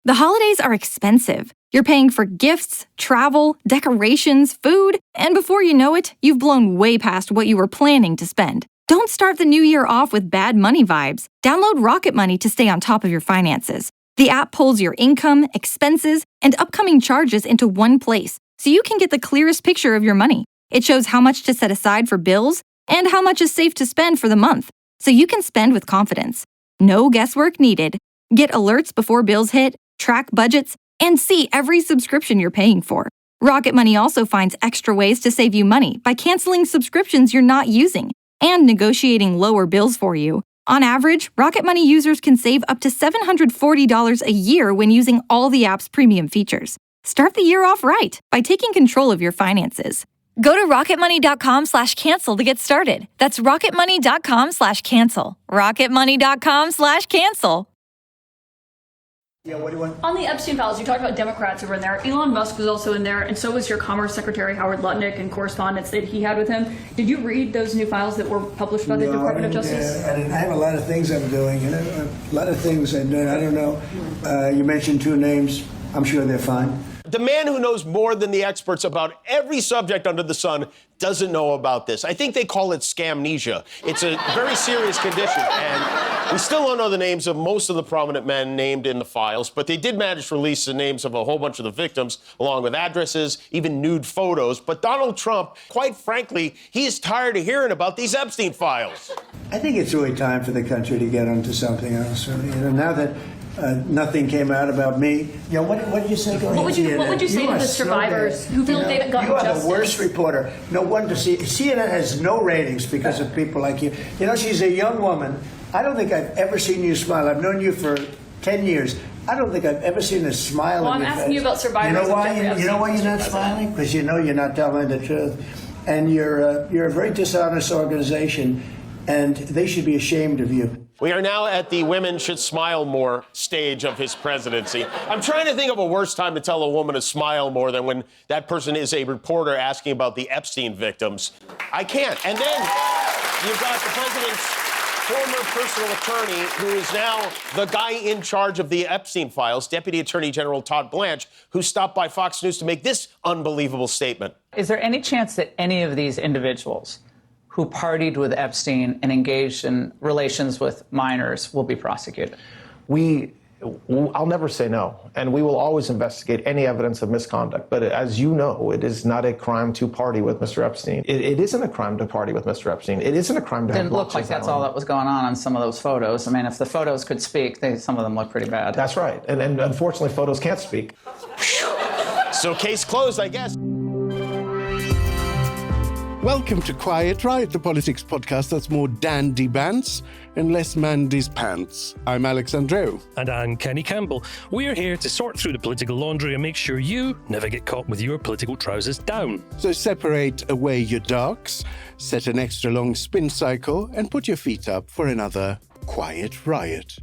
The holidays are expensive. You're paying for gifts, travel, decorations, food, and before you know it, you've blown way past what you were planning to spend. Don't start the new year off with bad money vibes. Download Rocket Money to stay on top of your finances. The app pulls your income, expenses, and upcoming charges into one place, so you can get the clearest picture of your money. It shows how much to set aside for bills and how much is safe to spend for the month, so you can spend with confidence. No guesswork needed. Get alerts before bills hit, track budgets, and see every subscription you're paying for. Rocket Money also finds extra ways to save you money by canceling subscriptions you're not using and negotiating lower bills for you. On average, Rocket Money users can save up to $740 a year when using all the app's premium features. Start the year off right by taking control of your finances. Go to rocketmoney.com/cancel to get started. That's rocketmoney.com/cancel. rocketmoney.com/cancel. Yeah, what do you want? On the Epstein files, you talked about Democrats who were in there. Elon Musk was also in there, and so was your Commerce Secretary Howard Lutnick and correspondence that he had with him. Did you read those new files that were published by the Department of Justice? I have a lot of things I'm doing, a lot of things I'm doing. I don't know. You mentioned two names. I'm sure they're fine. The man who knows more than the experts about every subject under the sun doesn't know about this. I think they call it scamnesia. It's a very serious condition, and we still don't know the names of most of the prominent men named in the files, but they did manage to release the names of a whole bunch of the victims, along with addresses, even nude photos. But Donald Trump, quite frankly, he is tired of hearing about these Epstein files. I think it's really time for the country to get onto something else. Now that nothing came out about me. What did you say? What would you say to the survivors who feel they haven't gotten justice? You are the worst reporter. No wonder CNN has no ratings because of people like you. She's a young woman. I don't think I've ever seen you smile. I've known you for 10 years. I don't think I've ever seen a smile on your face. I'm asking you about survivors. You know why you're not smiling? Because you know you're not telling the truth. And you're a very dishonest organization, and they should be ashamed of you. We are now at the women should smile more stage of his presidency. I'm trying to think of a worse time to tell a woman to smile more than when that person is a reporter asking about the Epstein victims. I can't. And then you've got the president's former personal attorney, who is now the guy in charge of the Epstein files, Deputy Attorney General Todd Blanche, who stopped by Fox News to make this unbelievable statement. Is there any chance that any of these individuals who partied with Epstein and engaged in relations with minors will be prosecuted? I'll never say no, and we will always investigate any evidence of misconduct. But as you know, it is not a crime to party with Mr. Epstein. It isn't a crime to party with Mr. Epstein. It isn't a crime to have Didn't look like that's all that was going on some of those photos. I mean, if the photos could speak, some of them look pretty bad. That's right, and unfortunately, photos can't speak. So case closed, I guess. Welcome to Quiet Riot, the politics podcast that's more dandy bants and less Mandy's pants. I'm Andreou. And I'm Kenny Campbell. We're here to sort through the political laundry and make sure you never get caught with your political trousers down. So separate away your darks, set an extra long spin cycle, and put your feet up for another Quiet Riot.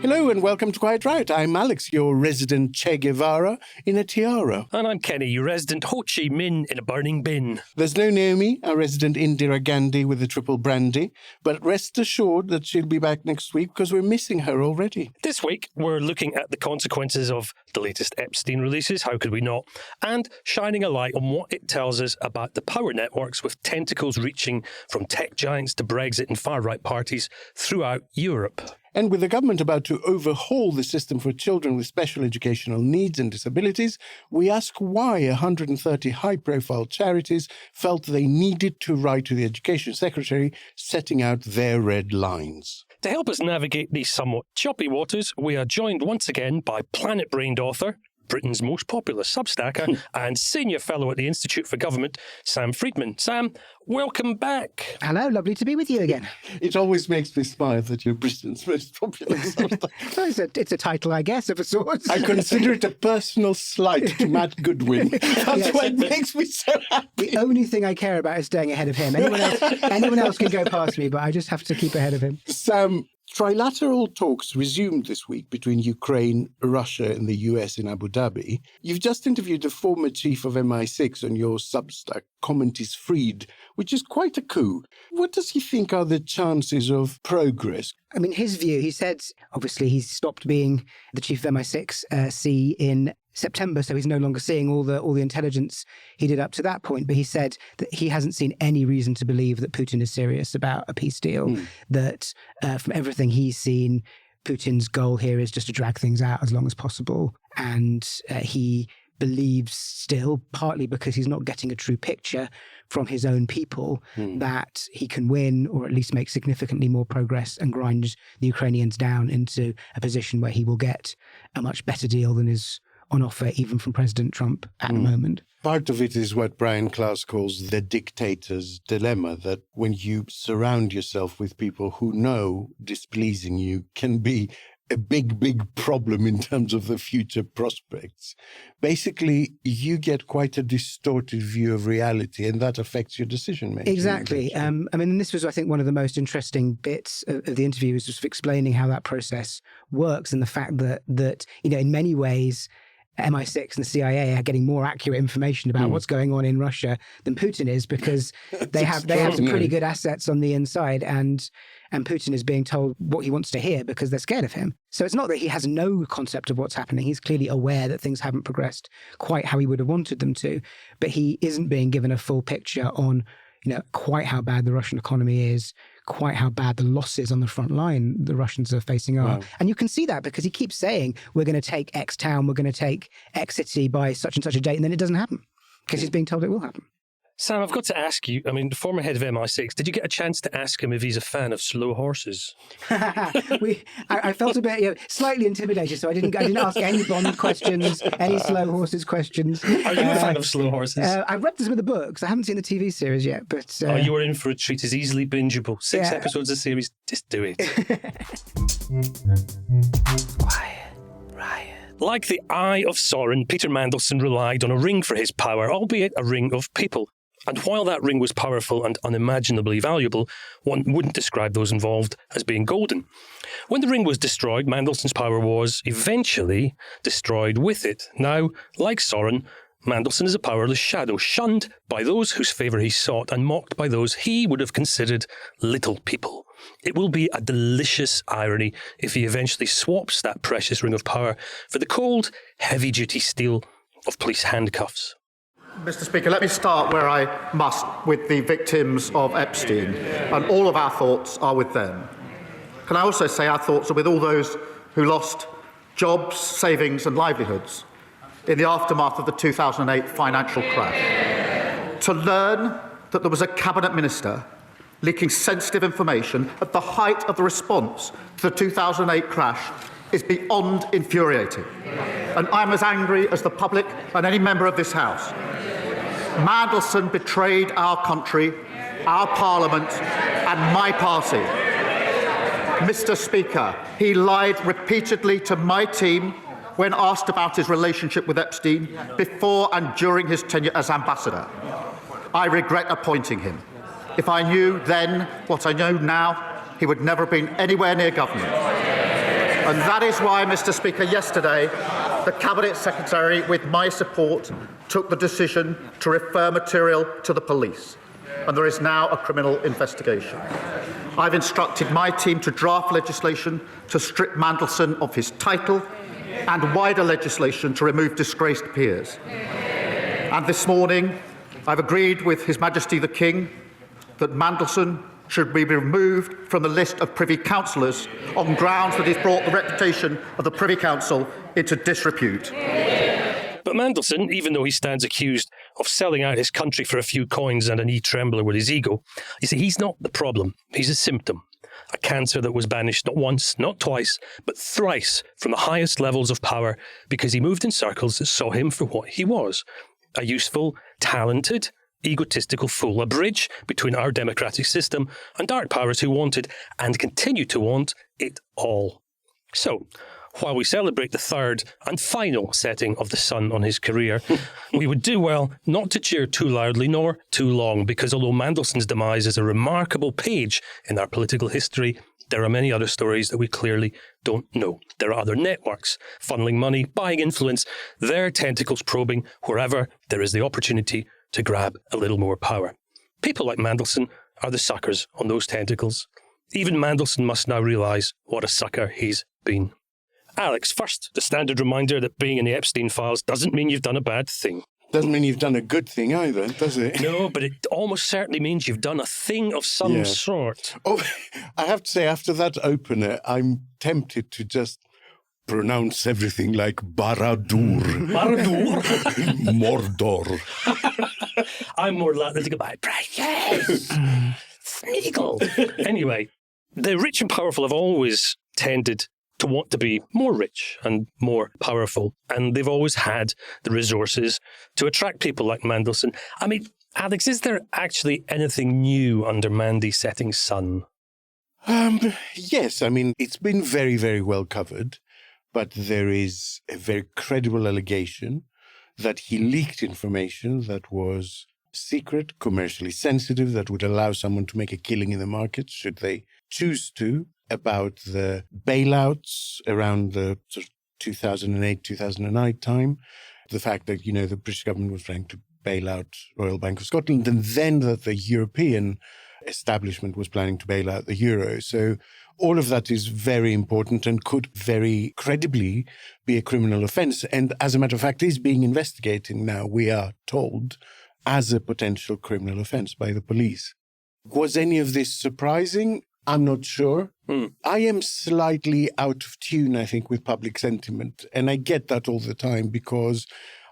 Hello and welcome to Quiet Riot. I'm Alex, your resident Che Guevara in a tiara. And I'm Kenny, your resident Ho Chi Minh in a burning bin. There's no Naomi, our resident Indira Gandhi with a triple brandy, but rest assured that she'll be back next week because we're missing her already. This week, we're looking at the consequences of the latest Epstein releases, how could we not, and shining a light on what it tells us about the power networks with tentacles reaching from tech giants to Brexit and far-right parties throughout Europe. And with the government about to overhaul the system for children with special educational needs and disabilities, we ask why 130 high-profile charities felt they needed to write to the Education Secretary setting out their red lines. To help us navigate these somewhat choppy waters, we are joined once again by planet-brained author, Britain's most popular Substacker, and senior fellow at the Institute for Government, Sam Freedman. Sam, welcome back. Hello, lovely to be with you again. It always makes me smile that you're Britain's most popular Substacker. Well, it's a title, I guess, of a sort. I consider it a personal slight to Matt Goodwin. That's why it makes me so happy. The only thing I care about is staying ahead of him. Anyone else can go past me, but I just have to keep ahead of him. Sam, Trilateral talks resumed this week between Ukraine, Russia, and the US in Abu Dhabi. You've just interviewed the former chief of MI6 on your Substack, Vanities, which is quite a coup. What does he think are the chances of progress? I mean, his view, he said, obviously he's stopped being the chief of MI6 in September, so he's no longer seeing all the intelligence he did up to that point. But he said that he hasn't seen any reason to believe that Putin is serious about a peace deal, that from everything he's seen, Putin's goal here is just to drag things out as long as possible. And he believes still, partly because he's not getting a true picture from his own people, that he can win or at least make significantly more progress and grind the Ukrainians down into a position where he will get a much better deal than is on offer even from President Trump at the moment. Part of it is what Brian Klaus calls the dictator's dilemma, that when you surround yourself with people who know displeasing you can be a big problem in terms of the future prospects. Basically, you get quite a distorted view of reality, and that affects your decision-making. Exactly. I mean, this was, I think, one of the most interesting bits of the interview, was just explaining how that process works and the fact that in many ways, MI6 and the CIA are getting more accurate information about what's going on in Russia than Putin is, because they have some pretty good assets on the inside, and Putin is being told what he wants to hear because they're scared of him. So it's not that he has no concept of what's happening. He's clearly aware that things haven't progressed quite how he would have wanted them to, but he isn't being given a full picture on quite how bad the Russian economy is, quite how bad the losses on the front line the Russians are facing are. Wow. And you can see that because he keeps saying, we're going to take X town, we're going to take X city by such and such a date, and then it doesn't happen because he's being told it will happen. Sam, I've got to ask you, I mean, the former head of MI6, did you get a chance to ask him if he's a fan of slow horses? I felt a bit slightly intimidated, so I didn't ask any Bond questions, any slow horses questions. Are you a fan of slow horses? I've read some of the books. I haven't seen the TV series yet, but... you were in for a treat. It's easily bingeable. 6 episodes a series. Just do it. Quiet, riot. Like the Eye of Sauron, Peter Mandelson relied on a ring for his power, albeit a ring of people. And while that ring was powerful and unimaginably valuable, one wouldn't describe those involved as being golden. When the ring was destroyed, Mandelson's power was eventually destroyed with it. Now, like Sauron, Mandelson is a powerless shadow, shunned by those whose favour he sought and mocked by those he would have considered little people. It will be a delicious irony if he eventually swaps that precious ring of power for the cold, heavy-duty steel of police handcuffs. Mr. Speaker, let me start where I must, with the victims of Epstein, and all of our thoughts are with them. Can I also say our thoughts are with all those who lost jobs, savings and livelihoods in the aftermath of the 2008 financial crash. To learn that there was a cabinet minister leaking sensitive information at the height of the response to the 2008 crash is beyond infuriating. And I'm as angry as the public and any member of this House. Mandelson betrayed our country, our Parliament, and my party. Mr. Speaker, he lied repeatedly to my team when asked about his relationship with Epstein before and during his tenure as ambassador. I regret appointing him. If I knew then what I know now, he would never have been anywhere near government. And that is why, Mr. Speaker, yesterday, the Cabinet Secretary, with my support, took the decision to refer material to the police. And there is now a criminal investigation. I've instructed my team to draft legislation to strip Mandelson of his title and wider legislation to remove disgraced peers. And this morning, I've agreed with His Majesty the King that Mandelson should be removed from the list of Privy Councillors on grounds that he's brought the reputation of the Privy Council into disrepute. But Mandelson, even though he stands accused of selling out his country for a few coins and an e-trembler with his ego, you see, he's not the problem. He's a symptom. A cancer that was banished not once, not twice, but thrice from the highest levels of power because he moved in circles that saw him for what he was. A useful, talented, egotistical fool, a bridge between our democratic system and dark powers who wanted and continue to want it all. So, while we celebrate the third and final setting of the sun on his career, we would do well not to cheer too loudly nor too long, because although Mandelson's demise is a remarkable page in our political history, there are many other stories that we clearly don't know. There are other networks funneling money, buying influence, their tentacles probing wherever there is the opportunity to grab a little more power. People like Mandelson are the suckers on those tentacles. Even Mandelson must now realise what a sucker he's been. Alex, first, the standard reminder that being in the Epstein files doesn't mean you've done a bad thing. Doesn't mean you've done a good thing either, does it? No, but it almost certainly means you've done a thing of some sort. Oh, I have to say, after that opener, I'm tempted to just pronounce everything like Baradur. Baradur? Mordor. I'm more likely to go by precious. Smeagol. Anyway, the rich and powerful have always tended to want to be more rich and more powerful, and they've always had the resources to attract people like Mandelson. I mean, Alex, is there actually anything new under Mandy's setting sun? Yes, I mean, it's been very, very well covered, but there is a very credible allegation that he leaked information that was secret, commercially sensitive, that would allow someone to make a killing in the market, should they choose to, about the bailouts around the sort of 2008, 2009 time, the fact that, you know, the British government was trying to bail out Royal Bank of Scotland, and then that the European establishment was planning to bail out the euro. So all of that is very important and could very credibly be a criminal offence. And as a matter of fact, is being investigated now, we are told, as a potential criminal offence by the police. Was any of this surprising? I'm not sure. I am slightly out of tune, I think, with public sentiment. And I get that all the time because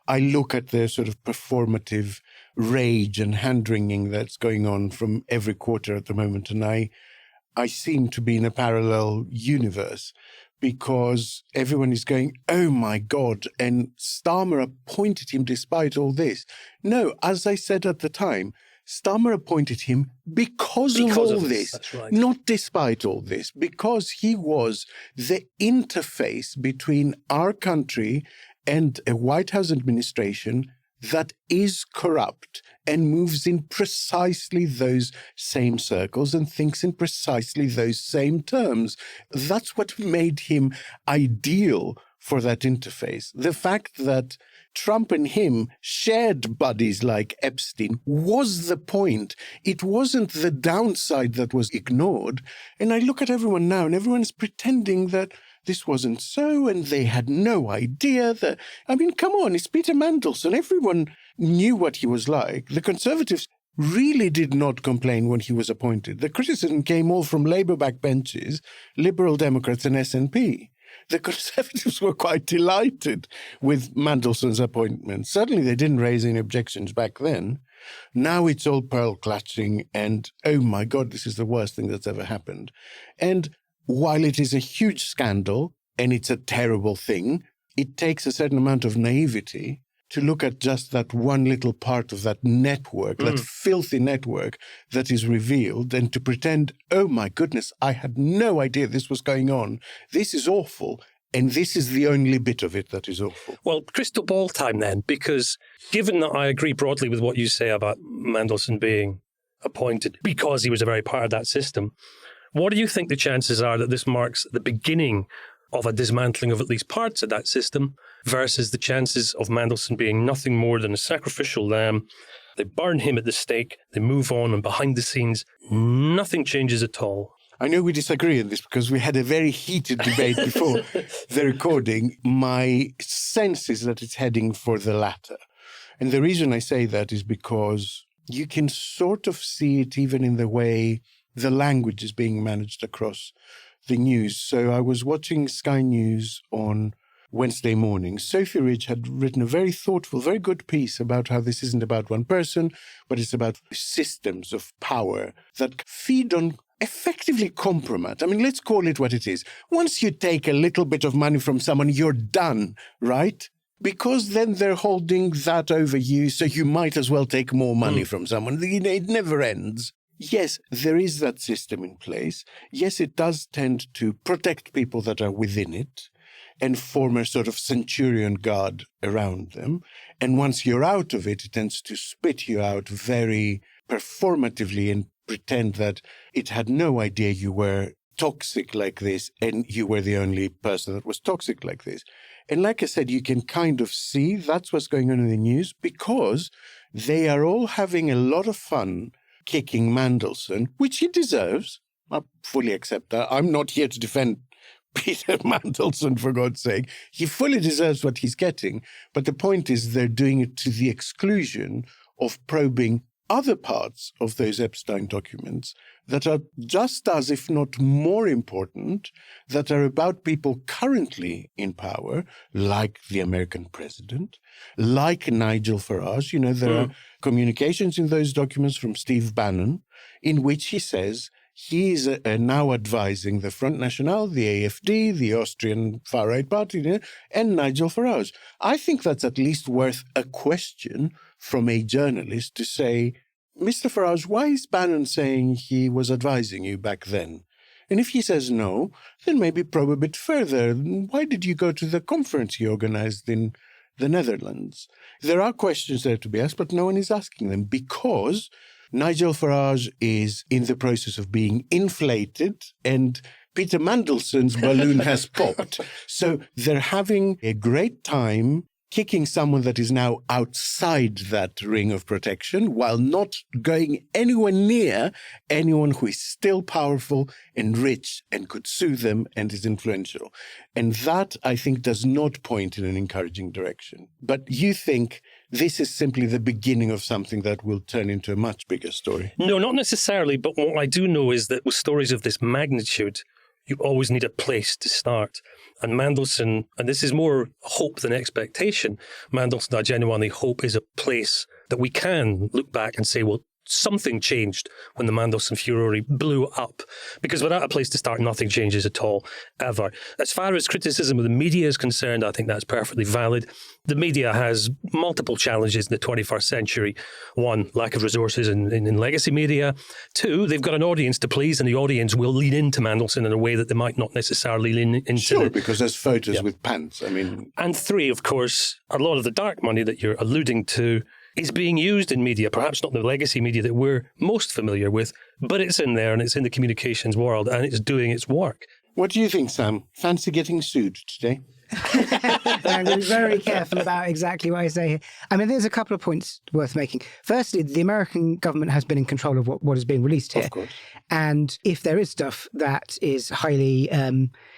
I look at the sort of performative rage and hand-wringing that's going on from every quarter at the moment. And I seem to be in a parallel universe because everyone is going, oh my God, and Starmer appointed him despite all this. No, as I said at the time, Starmer appointed him because of all this, that's right. Not despite all this, because he was the interface between our country and a White House administration that is corrupt and moves in precisely those same circles and thinks in precisely those same terms. That's what made him ideal for that interface. The fact that Trump and him shared buddies like Epstein was the point. It wasn't the downside that was ignored. And I look at everyone now and everyone's pretending that this wasn't so and they had no idea that... I mean, come on, it's Peter Mandelson. Everyone knew what he was like. The Conservatives really did not complain when he was appointed. The criticism came all from Labour backbenches, Liberal Democrats and SNP. The Conservatives were quite delighted with Mandelson's appointment. Certainly they didn't raise any objections back then. Now it's all pearl-clutching and, oh my God, this is the worst thing that's ever happened. And while it is a huge scandal and it's a terrible thing, it takes a certain amount of naivety to look at just that one little part of that network, that filthy network that is revealed, and to pretend, oh my goodness, I had no idea this was going on. This is awful. And this is the only bit of it that is awful. Well, crystal ball time then, because given that I agree broadly with what you say about Mandelson being appointed because he was a very part of that system, what do you think the chances are that this marks the beginning of a dismantling of at least parts of that system versus the chances of Mandelson being nothing more than a sacrificial lamb? They burn him at the stake, they move on, and behind the scenes, nothing changes at all. I know we disagree on this because we had a very heated debate before the recording. My sense is that it's heading for the latter. And the reason I say that is because you can sort of see it even in the way the language is being managed across the news. So I was watching Sky News on Wednesday morning. Sophie Ridge had written a very thoughtful, very good piece about how this isn't about one person, but it's about systems of power that feed on effectively compromise. I mean, let's call it what it is. Once you take a little bit of money from someone, you're done, right? Because then they're holding that over you, so you might as well take more money from someone. It never ends. Yes, there is that system in place. Yes, it does tend to protect people that are within it and form a sort of centurion guard around them. And once you're out of it, it tends to spit you out very performatively and pretend that it had no idea you were toxic like this, and you were the only person that was toxic like this. And like I said, you can kind of see that's what's going on in the news, because they are all having a lot of fun kicking Mandelson, which he deserves. I fully accept that. I'm not here to defend Peter Mandelson, for God's sake. He fully deserves what he's getting. But the point is they're doing it to the exclusion of probing other parts of those Epstein documents that are just as, if not more important, that are about people currently in power, like the American president, like Nigel Farage. You know, there are communications in those documents from Steve Bannon in which he says he is now advising the Front National, the AFD, the Austrian far-right party, and Nigel Farage. I think that's at least worth a question from a journalist to say, Mr. Farage, why is Bannon saying he was advising you back then? And if he says no, then maybe probe a bit further. Why did you go to the conference he organized in the Netherlands? There are questions there to be asked, but no one is asking them because Nigel Farage is in the process of being inflated and Peter Mandelson's balloon has popped. So they're having a great time kicking someone that is now outside that ring of protection while not going anywhere near anyone who is still powerful and rich and could sue them and is influential. And that, I think, does not point in an encouraging direction. But you think this is simply the beginning of something that will turn into a much bigger story? No, not necessarily. But what I do know is that with stories of this magnitude, you always need a place to start. And Mandelson, and this is more hope than expectation, Mandelson, I genuinely hope, is a place that we can look back and say, well, something changed when the Mandelson furore blew up. Because without a place to start, nothing changes at all, ever. As far as criticism of the media is concerned, I think that's perfectly valid. The media has multiple challenges in the 21st century. One, lack of resources in legacy media. Two, they've got an audience to please, and the audience will lean into Mandelson in a way that they might not necessarily lean into. Sure, because there's photos with pants. I mean, and three, of course, a lot of the dark money that you're alluding to is being used in media, perhaps not the legacy media that we're most familiar with, but it's in there and it's in the communications world and it's doing its work. What do you think, Sam? Fancy getting sued today? I'm going to be very careful about exactly what I say here. I mean, there's a couple of points worth making. Firstly, the American government has been in control of what is being released here. Of course. And if there is stuff that is highly,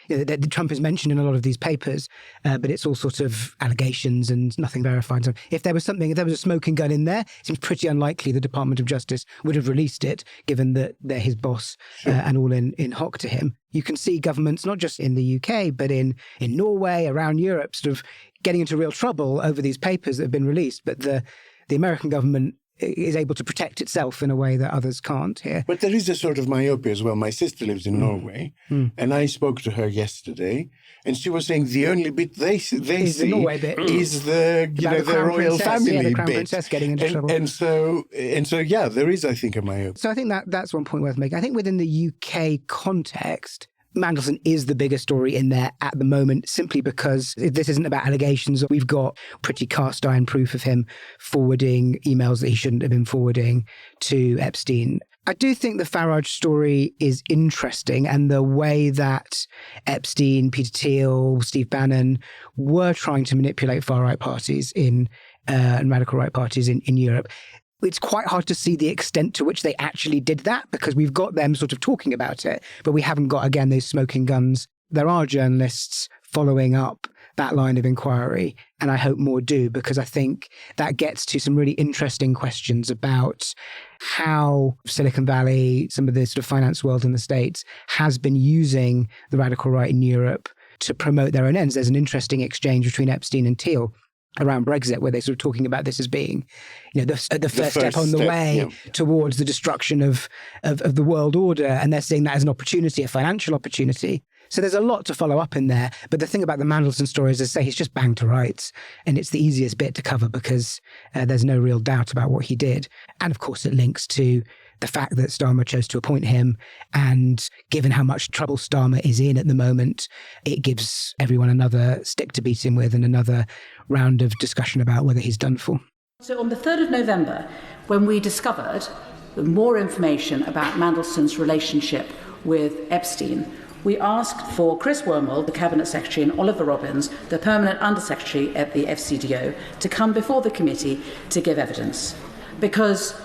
that Trump is mentioned in a lot of these papers, but it's all sort of allegations and nothing verified. So if there was a smoking gun in there, it seems pretty unlikely the Department of Justice would have released it, given that they're his boss and all in hock to him. You can see governments, not just in the UK, but in Norway, around Europe, sort of getting into real trouble over these papers that have been released. But the American government is able to protect itself in a way that others can't here. But there is a sort of myopia as well. My sister lives in Norway, and I spoke to her yesterday, and she was saying the only bit they see the Norway bit. Is the royal family the Crown bit, Princess getting into trouble. And so yeah, there is, I think, a myopia. So I think that's one point worth making. I think within the UK context, Mandelson is the bigger story in there at the moment, simply because this isn't about allegations. We've got pretty cast iron proof of him forwarding emails that he shouldn't have been forwarding to Epstein. I do think the Farage story is interesting, and the way that Epstein, Peter Thiel, Steve Bannon were trying to manipulate far-right parties and radical right parties in Europe. It's quite hard to see the extent to which they actually did that, because we've got them sort of talking about it, but we haven't got, again, those smoking guns. There are journalists following up that line of inquiry, and I hope more do, because I think that gets to some really interesting questions about how Silicon Valley, some of the sort of finance world in the States, has been using the radical right in Europe to promote their own ends. There's an interesting exchange between Epstein and Thiel around Brexit, where they're sort of talking about this as being, the first step on the way towards the destruction of the world order. And they're seeing that as an opportunity, a financial opportunity. So there's a lot to follow up in there. But the thing about the Mandelson story is, as I say, he's just banged to rights. And it's the easiest bit to cover because there's no real doubt about what he did. And of course, it links to the fact that Starmer chose to appoint him. And given how much trouble Starmer is in at the moment, it gives everyone another stick to beat him with and another round of discussion about whether he's done for. So on the 3rd of November, when we discovered more information about Mandelson's relationship with Epstein, we asked for Chris Wormald, the Cabinet Secretary, and Oliver Robbins, the Permanent Undersecretary at the FCDO, to come before the committee to give evidence. Because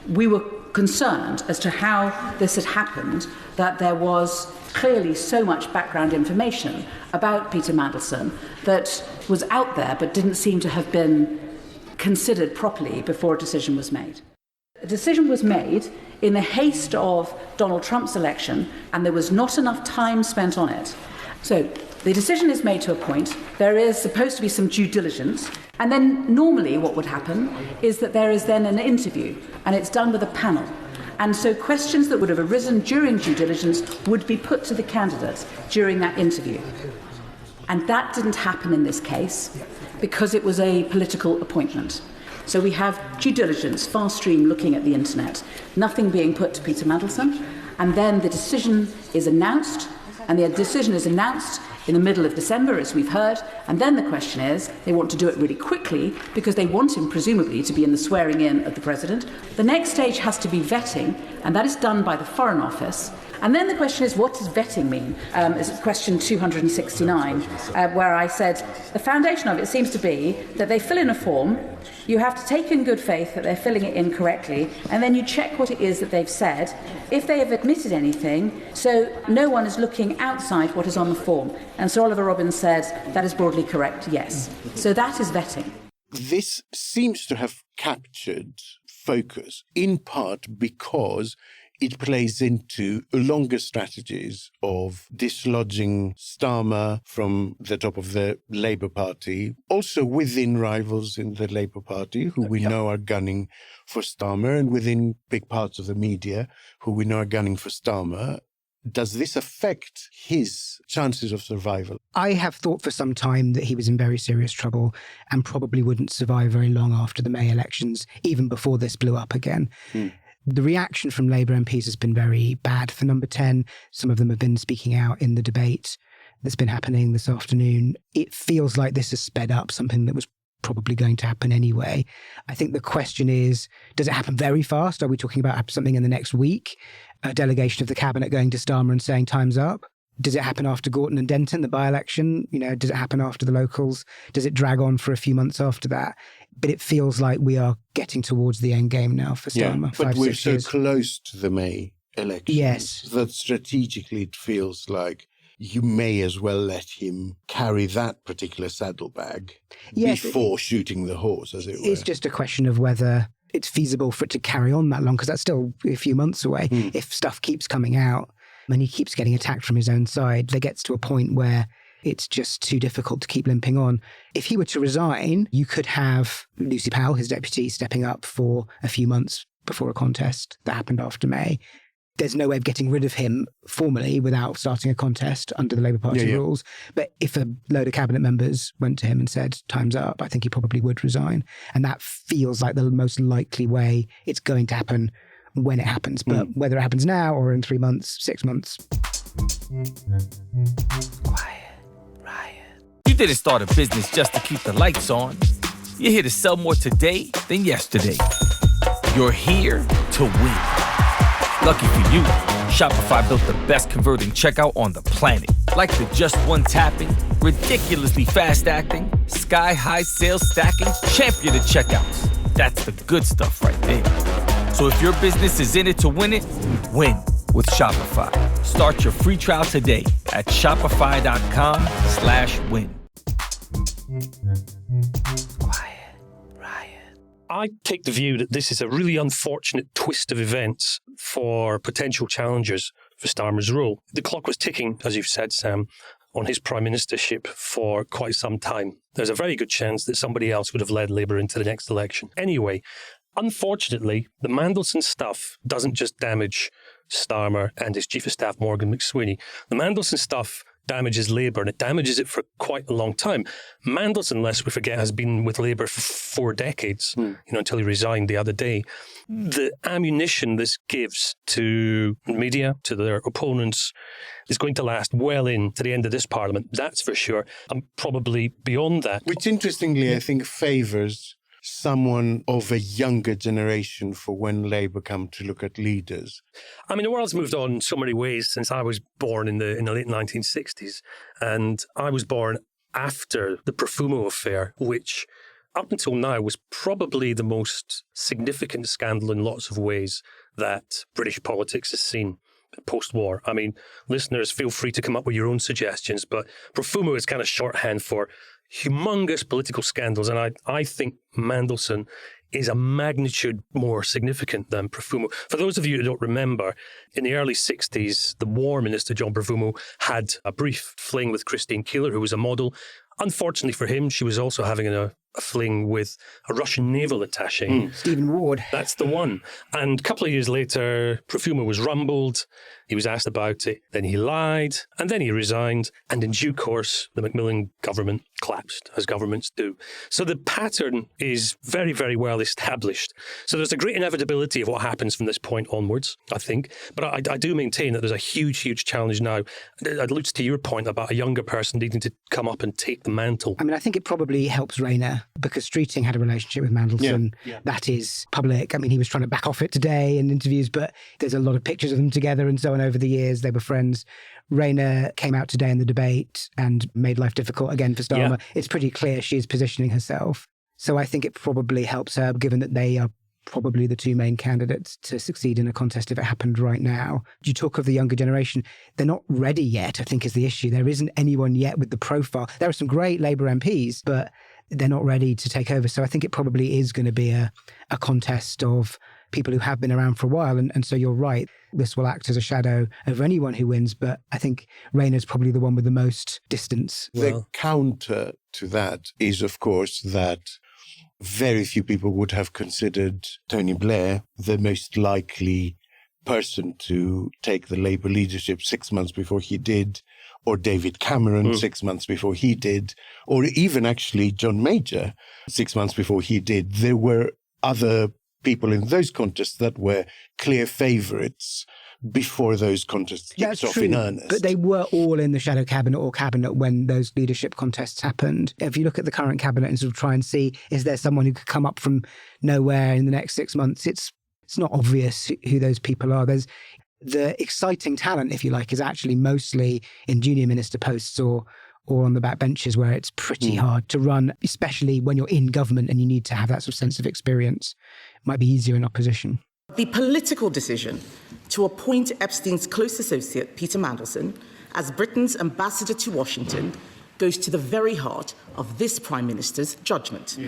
we were concerned as to how this had happened, that there was clearly so much background information about Peter Mandelson that was out there but didn't seem to have been considered properly before a decision was made. A decision was made in the haste of Donald Trump's election, and there was not enough time spent on it. So the decision is made to a point. There is supposed to be some due diligence, and then normally what would happen is that there is then an interview, and it's done with a panel. And so questions that would have arisen during due diligence would be put to the candidate during that interview. And that didn't happen in this case because it was a political appointment. So we have due diligence, fast stream looking at the internet, nothing being put to Peter Mandelson, and then the decision is announced, and the decision is announced in the middle of December, as we've heard, and then the question is, they want to do it really quickly because they want him, presumably, to be in the swearing in of the president. The next stage has to be vetting, and that is done by the Foreign Office. And then the question is, what does vetting mean? Is question 269, where I said, the foundation of it seems to be that they fill in a form, you have to take in good faith that they're filling it in correctly, and then you check what it is that they've said, if they have admitted anything, so no one is looking outside what is on the form. And Sir Oliver Robbins said, that is broadly correct, yes. So that is vetting. This seems to have captured focus, in part because it plays into longer strategies of dislodging Starmer from the top of the Labour Party, also within rivals in the Labour Party, who we know are gunning for Starmer, and within big parts of the media, who we know are gunning for Starmer. Does this affect his chances of survival? I have thought for some time that he was in very serious trouble and probably wouldn't survive very long after the May elections, even before this blew up again. The reaction from Labour MPs has been very bad for Number 10. Some of them have been speaking out in the debate that's been happening this afternoon. It feels like this has sped up something that was probably going to happen anyway. I think the question is, does it happen very fast? Are we talking about something in the next week? A delegation of the cabinet going to Starmer and saying time's up? Does it happen after Gorton and Denton, the by-election? Does it happen after the locals? Does it drag on for a few months after that? But it feels like we are getting towards the end game now for Starmer. But we're so close to the May election. Yes. That strategically it feels like you may as well let him carry that particular saddlebag before shooting the horse, as it were. It's just a question of whether it's feasible for it to carry on that long, because that's still a few months away. If stuff keeps coming out and he keeps getting attacked from his own side, there gets to a point where it's just too difficult to keep limping on. If he were to resign, you could have Lucy Powell, his deputy, stepping up for a few months before a contest that happened after May. There's no way of getting rid of him formally without starting a contest under the Labour Party rules. But if a load of cabinet members went to him and said, time's up, I think he probably would resign. And that feels like the most likely way it's going to happen when it happens. But whether it happens now or in 3 months, 6 months. Quiet riot. You didn't start a business just to keep the lights on. You're here to sell more today than yesterday. You're here to win. Lucky for you, Shopify built the best converting checkout on the planet. Like the just one tapping, ridiculously fast acting, sky-high sales stacking, champion of checkouts. That's the good stuff right there. So if your business is in it to win it, win with Shopify. Start your free trial today at shopify.com/win. Quiet riot. I take the view that this is a really unfortunate twist of events for potential challengers for Starmer's role. The clock was ticking, as you've said, Sam, on his prime ministership for quite some time. There's a very good chance that somebody else would have led Labour into the next election. Anyway, unfortunately, the Mandelson stuff doesn't just damage Starmer and his Chief of Staff, Morgan McSweeney. The Mandelson stuff damages Labour, and it damages it for quite a long time. Mandelson, lest we forget, has been with Labour for 4 decades, until he resigned the other day. The ammunition this gives to media, to their opponents, is going to last well into the end of this Parliament, that's for sure, and probably beyond that. Which, interestingly, I think favours someone of a younger generation for when Labour come to look at leaders? I mean, the world's moved on in so many ways since I was born in the late 1960s. And I was born after the Profumo affair, which up until now was probably the most significant scandal in lots of ways that British politics has seen post-war. I mean, listeners, feel free to come up with your own suggestions, but Profumo is kind of shorthand for humongous political scandals, and I think Mandelson is a magnitude more significant than Profumo. For those of you who don't remember, in the early 60s, the War Minister, John Profumo, had a brief fling with Christine Keeler, who was a model. Unfortunately for him, she was also having a fling with a Russian naval attaché. Stephen Ward. That's the one. And a couple of years later, Profumo was rumbled. He was asked about it. Then he lied. And then he resigned. And in due course, the Macmillan government collapsed, as governments do. So the pattern is very, very well established. So there's a great inevitability of what happens from this point onwards, I think. But I do maintain that there's a huge, huge challenge now. It alludes to your point about a younger person needing to come up and take the mantle. I mean, I think it probably helps Rayner because Streeting had a relationship with Mandelson. Yeah. That is public. I mean, he was trying to back off it today in interviews, but there's a lot of pictures of them together and so on over the years. They were friends. Rayner came out today in the debate and made life difficult again for Starmer. Yeah. It's pretty clear she's positioning herself. So I think it probably helps her, given that they are probably the two main candidates to succeed in a contest if it happened right now. You talk of the younger generation. They're not ready yet, I think, is the issue. There isn't anyone yet with the profile. There are some great Labour MPs, but they're not ready to take over. So I think it probably is going to be a contest of people who have been around for a while. And so you're right, this will act as a shadow over anyone who wins. But I think Rayner's probably the one with the most distance. The counter to that is, of course, that very few people would have considered Tony Blair the most likely person to take the Labour leadership 6 months before he did, or David Cameron 6 months before he did, or even actually John Major 6 months before he did. There were other people in those contests that were clear favourites before those contests kicked off in earnest. But they were all in the shadow cabinet or cabinet when those leadership contests happened. If you look at the current cabinet and sort of try and see, is there someone who could come up from nowhere in the next 6 months? It's not obvious who those people are. There's the exciting talent, if you like, is actually mostly in junior minister posts or on the back benches where it's pretty hard to run, especially when you're in government and you need to have that sort of sense of experience. It might be easier in opposition. The political decision to appoint Epstein's close associate, Peter Mandelson, as Britain's ambassador to Washington goes to the very heart of this Prime Minister's judgment.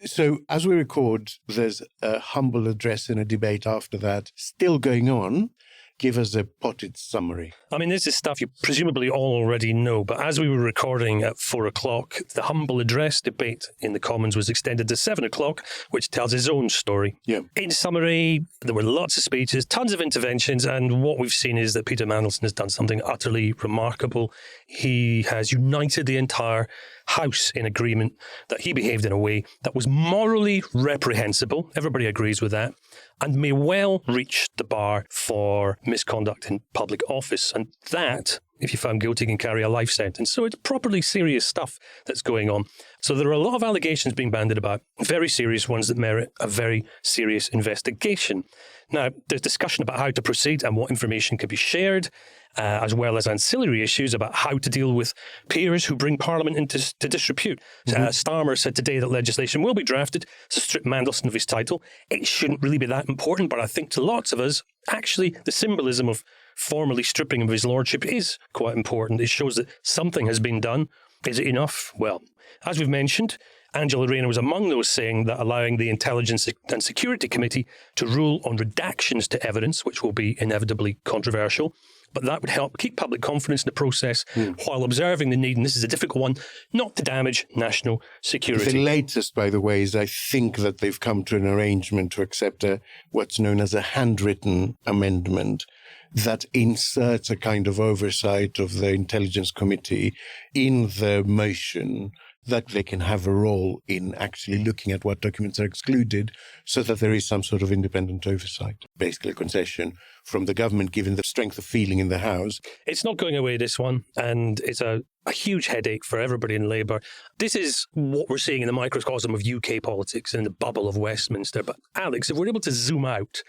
So as we record, there's a humble address and a debate after that still going on. Give us a potted summary. I mean, this is stuff you presumably all already know, but as we were recording at 4 o'clock, the humble address debate in the Commons was extended to 7 o'clock, which tells his own story. Yeah. In summary, there were lots of speeches, tons of interventions, and what we've seen is that Peter Mandelson has done something utterly remarkable. He has united the entire House in agreement that he behaved in a way that was morally reprehensible. Everybody agrees with that. And may well reach the bar for misconduct in public office. And that, if you're found guilty, can carry a life sentence. So it's properly serious stuff that's going on. So there are a lot of allegations being bandied about, very serious ones that merit a very serious investigation. Now, there's discussion about how to proceed and what information can be shared, as well as ancillary issues about how to deal with peers who bring Parliament into disrepute. Starmer said today that legislation will be drafted to strip Mandelson of his title. It shouldn't really be that important, but I think to lots of us, actually, the symbolism of formally stripping him of his lordship is quite important. It shows that something has been done. Is it enough? Well, as we've mentioned, Angela Rayner was among those saying that allowing the Intelligence and Security Committee to rule on redactions to evidence, which will be inevitably controversial, but that would help keep public confidence in the process while observing the need, and this is a difficult one, not to damage national security. The latest, by the way, is I think that they've come to an arrangement to accept what's known as a handwritten amendment that inserts a kind of oversight of the Intelligence Committee in the motion that they can have a role in actually looking at what documents are excluded so that there is some sort of independent oversight. Basically a concession from the government, given the strength of feeling in the House. It's not going away, this one, and it's a huge headache for everybody in Labour. This is what we're seeing in the microcosm of UK politics in the bubble of Westminster. But Alex, if we're able to zoom out,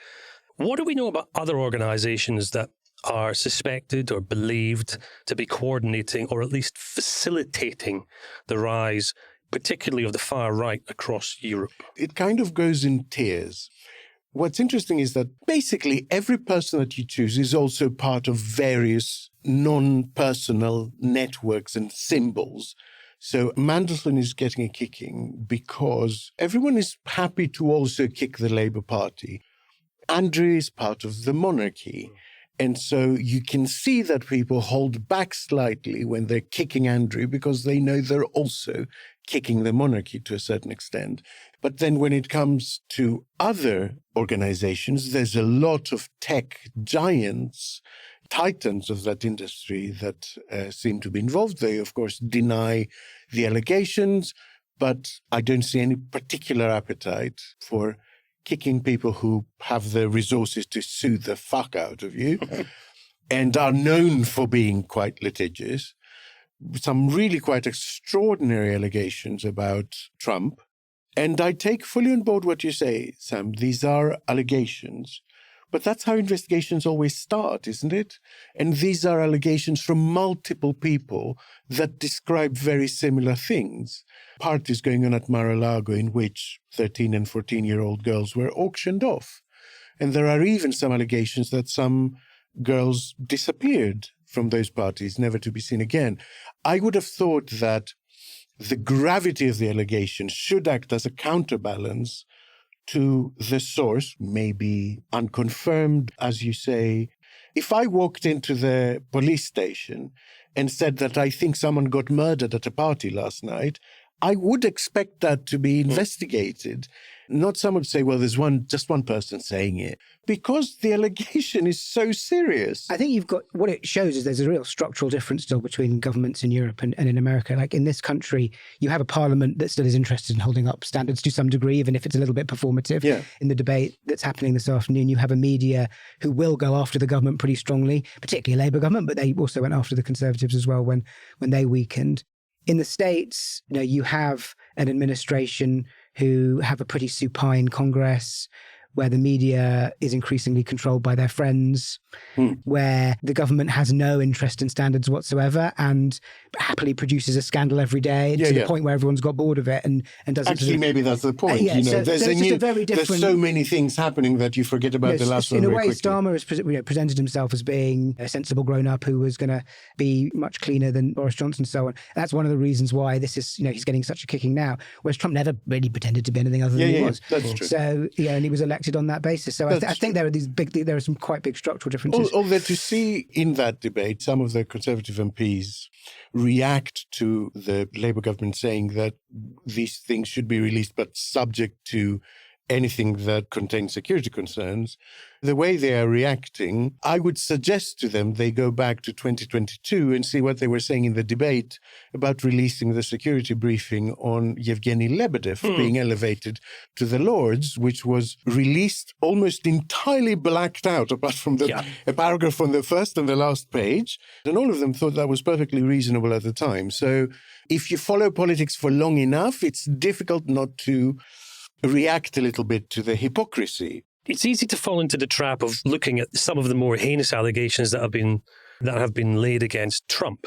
what do we know about other organisations that are suspected or believed to be coordinating or at least facilitating the rise, particularly of the far right across Europe? It kind of goes in tiers. What's interesting is that basically every person that you choose is also part of various non-personal networks and symbols. So Mandelson is getting a kicking because everyone is happy to also kick the Labour Party. Andrew is part of the monarchy. And so you can see that people hold back slightly when they're kicking Andrew because they know they're also kicking the monarchy to a certain extent. But then when it comes to other organizations, there's a lot of tech giants, titans of that industry that seem to be involved. They, of course, deny the allegations, but I don't see any particular appetite for kicking people who have the resources to sue the fuck out of you and are known for being quite litigious. Some really quite extraordinary allegations about Trump. And I take fully on board what you say, Sam. These are allegations. But that's how investigations always start, isn't it? And these are allegations from multiple people that describe very similar things. Parties going on at Mar-a-Lago in which 13 and 14-year-old girls were auctioned off. And there are even some allegations that some girls disappeared from those parties, never to be seen again. I would have thought that the gravity of the allegations should act as a counterbalance to the source, maybe unconfirmed, as you say. If I walked into the police station and said that I think someone got murdered at a party last night, I would expect that to be investigated. Not someone to say, well, there's just one person saying it, because the allegation is so serious. I think you've got, what it shows is there's a real structural difference still between governments in Europe and in America. Like in this country, you have a parliament that still is interested in holding up standards to some degree, even if it's a little bit performative. Yeah. In the debate that's happening this afternoon, you have a media who will go after the government pretty strongly, particularly a Labour government, but they also went after the Conservatives as well when they weakened. In the States, you have an administration who have a pretty supine Congress, where the media is increasingly controlled by their friends, where the government has no interest in standards whatsoever and happily produces a scandal every day to the point where everyone's got bored of it and doesn't. Actually, maybe that's the point. There's so many things happening that you forget about the last one. In a way, Starmer has presented himself as being a sensible grown-up who was going to be much cleaner than Boris Johnson and so on. That's one of the reasons why this is, he's getting such a kicking now, whereas Trump never really pretended to be anything other than he was. That's true. So, and he was elected on that basis. So I think there are some quite big structural differences. Although to see in that debate some of the Conservative MPs react to the Labour government saying that these things should be released but subject to anything that contains security concerns, the way they are reacting, I would suggest to them they go back to 2022 and see what they were saying in the debate about releasing the security briefing on Yevgeny Lebedev being elevated to the Lords, which was released almost entirely blacked out, apart from a paragraph on the first and the last page. And all of them thought that was perfectly reasonable at the time. So if you follow politics for long enough, it's difficult not to react a little bit to the hypocrisy. It's easy to fall into the trap of looking at some of the more heinous allegations that have been laid against Trump.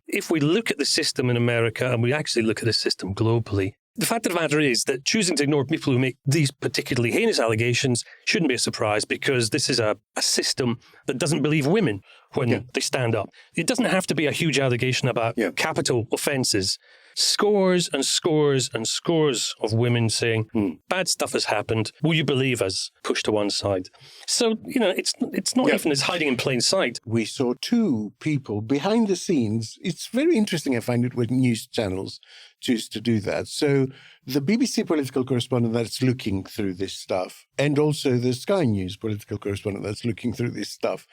If we look at the system in America and we actually look at the system globally, the fact of the matter is that choosing to ignore people who make these particularly heinous allegations shouldn't be a surprise, because this is a system that doesn't believe women when they stand up. It doesn't have to be a huge allegation about capital offences. Scores and scores and scores of women saying, bad stuff has happened, will you believe us? Pushed to one side. So, it's not even as hiding in plain sight. We saw two people behind the scenes. It's very interesting, I find it, when news channels choose to do that. So the BBC political correspondent that's looking through this stuff, and also the Sky News political correspondent that's looking through this stuff,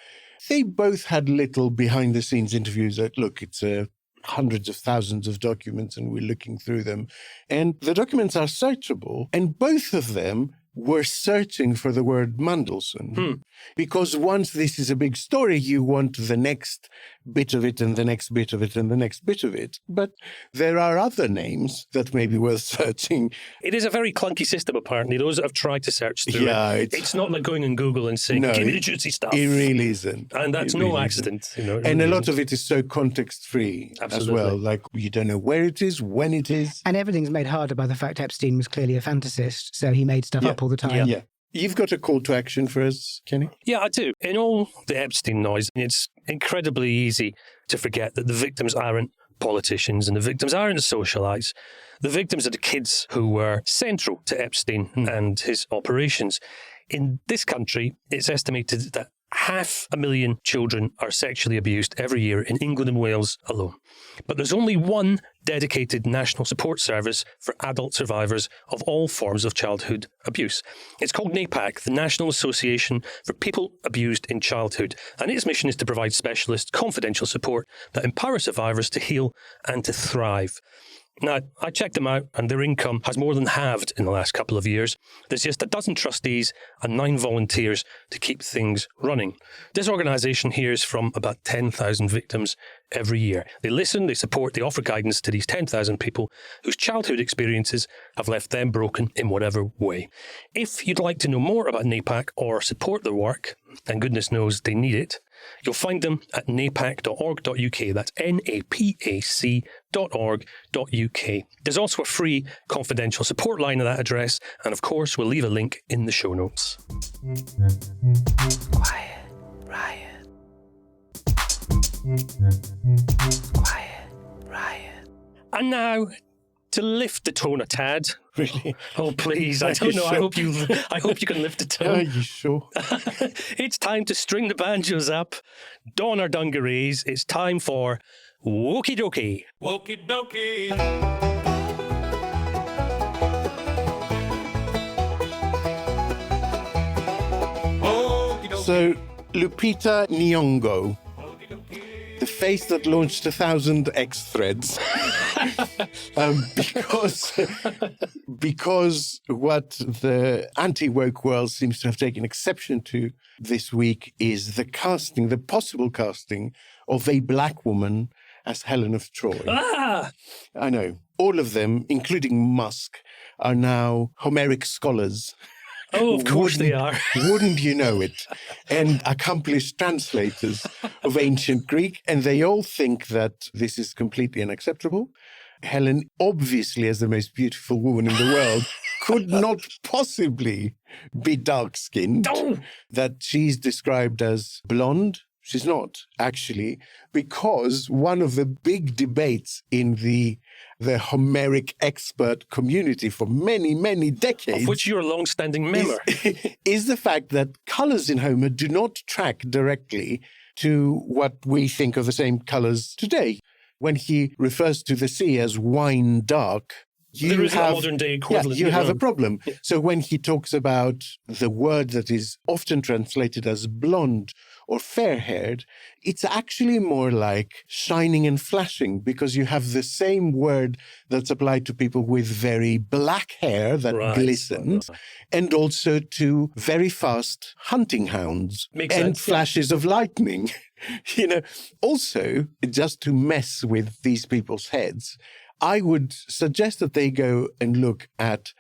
they both had little behind-the-scenes interviews that, look, it's a hundreds of thousands of documents and we're looking through them. And the documents are searchable. And both of them were searching for the word Mandelson. Because once this is a big story, you want the next bit of it and the next bit of it and the next bit of it. But there are other names that may be worth searching. It is a very clunky system, apparently, those that have tried to search through it. It's not like going on Google and saying, give me the juicy stuff. It really isn't. And that's no accident. You know, and a lot of it is so context-free as well. Like, you don't know where it is, when it is. And everything's made harder by the fact Epstein was clearly a fantasist, so he made stuff up all the time. Yeah. You've got a call to action for us, Kenny? Yeah, I do. In all the Epstein noise, it's incredibly easy to forget that the victims aren't politicians and the victims aren't socialites. The victims are the kids who were central to Epstein and his operations. In this country, it's estimated that 500,000 children are sexually abused every year in England and Wales alone. But there's only one dedicated national support service for adult survivors of all forms of childhood abuse. It's called NAPAC, the National Association for People Abused in Childhood, and its mission is to provide specialist, confidential support that empower survivors to heal and to thrive. Now, I checked them out, and their income has more than halved in the last couple of years. There's just 12 trustees and 9 volunteers to keep things running. This organisation hears from about 10,000 victims every year. They listen, they support, they offer guidance to these 10,000 people whose childhood experiences have left them broken in whatever way. If you'd like to know more about NAPAC or support their work, and goodness knows they need it, you'll find them at napac.org.uk. That's napac.org.uk. There's also a free confidential support line at that address, and of course we'll leave a link in the show notes. Quiet riot. Quiet riot. And now, to lift the tone a tad. Really? Oh, please. I don't know. Sure? I hope you can lift the tone. Are you sure? It's time to string the banjos up, don our dungarees. It's time for Wokeydokey. Wokeydokey. So, Lupita Nyong'o, the face that launched 1,000 X threads, because what the anti-woke world seems to have taken exception to this week is the possible casting of a black woman as Helen of Troy. Ah! I know. All of them, including Musk, are now Homeric scholars. Oh, of course they are. Wouldn't you know it? And accomplished translators of ancient Greek, and they all think that this is completely unacceptable. Helen, obviously as the most beautiful woman in the world, could not possibly be dark-skinned. No. That she's described as blonde. She's not, actually, because one of the big debates in the Homeric expert community for many, many decades, of which you're a long-standing member, is the fact that colours in Homer do not track directly to what we think of the same colours today. When he refers to the sea as wine dark, there is a modern-day equivalent. You have a problem. Yeah. So when he talks about the word that is often translated as blonde or fair-haired, it's actually more like shining and flashing, because you have the same word that's applied to people with very black hair that glistens, and also to very fast hunting hounds and flashes of lightning. Also, just to mess with these people's heads, I would suggest that they go and look at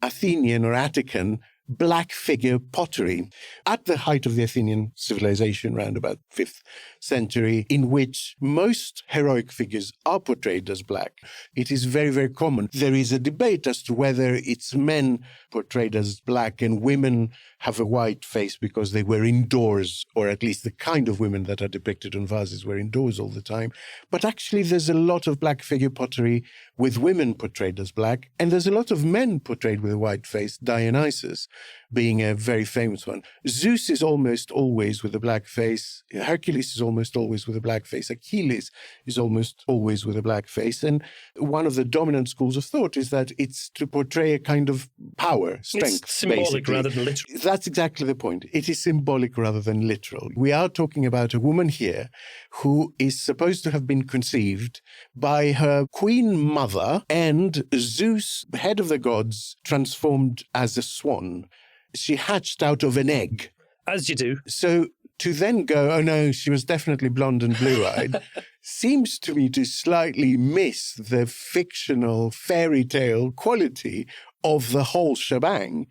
Athenian or Attican black figure pottery at the height of the Athenian civilization, around about 5th century, in which most heroic figures are portrayed as black. It is very, very common. There is a debate as to whether it's men portrayed as black and women have a white face because they were indoors, or at least the kind of women that are depicted on vases were indoors all the time. But actually, there's a lot of black figure pottery with women portrayed as black, and there's a lot of men portrayed with a white face, Dionysus. being a very famous one. Zeus is almost always with a black face. Hercules is almost always with a black face. Achilles is almost always with a black face. And one of the dominant schools of thought is that it's to portray a kind of power, strength. It's symbolic basically. rather than literal. That's exactly the point. It is symbolic rather than literal. We are talking about a woman here who is supposed to have been conceived by her queen mother and Zeus, head of the gods, transformed as a swan. She hatched out of an egg. As you do. So to then go, oh no, she was definitely blonde and blue-eyed, seems to me to slightly miss the fictional fairy tale quality of the whole shebang.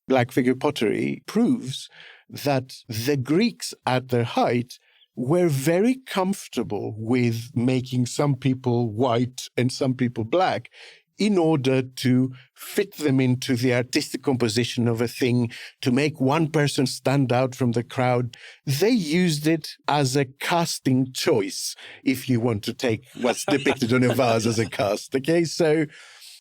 Black figure pottery proves that the Greeks at their height were very comfortable with making some people white and some people black in order to fit them into the artistic composition of a thing, to make one person stand out from the crowd. They used it as a casting choice, if you want to take what's depicted on a vase as a cast. Okay, so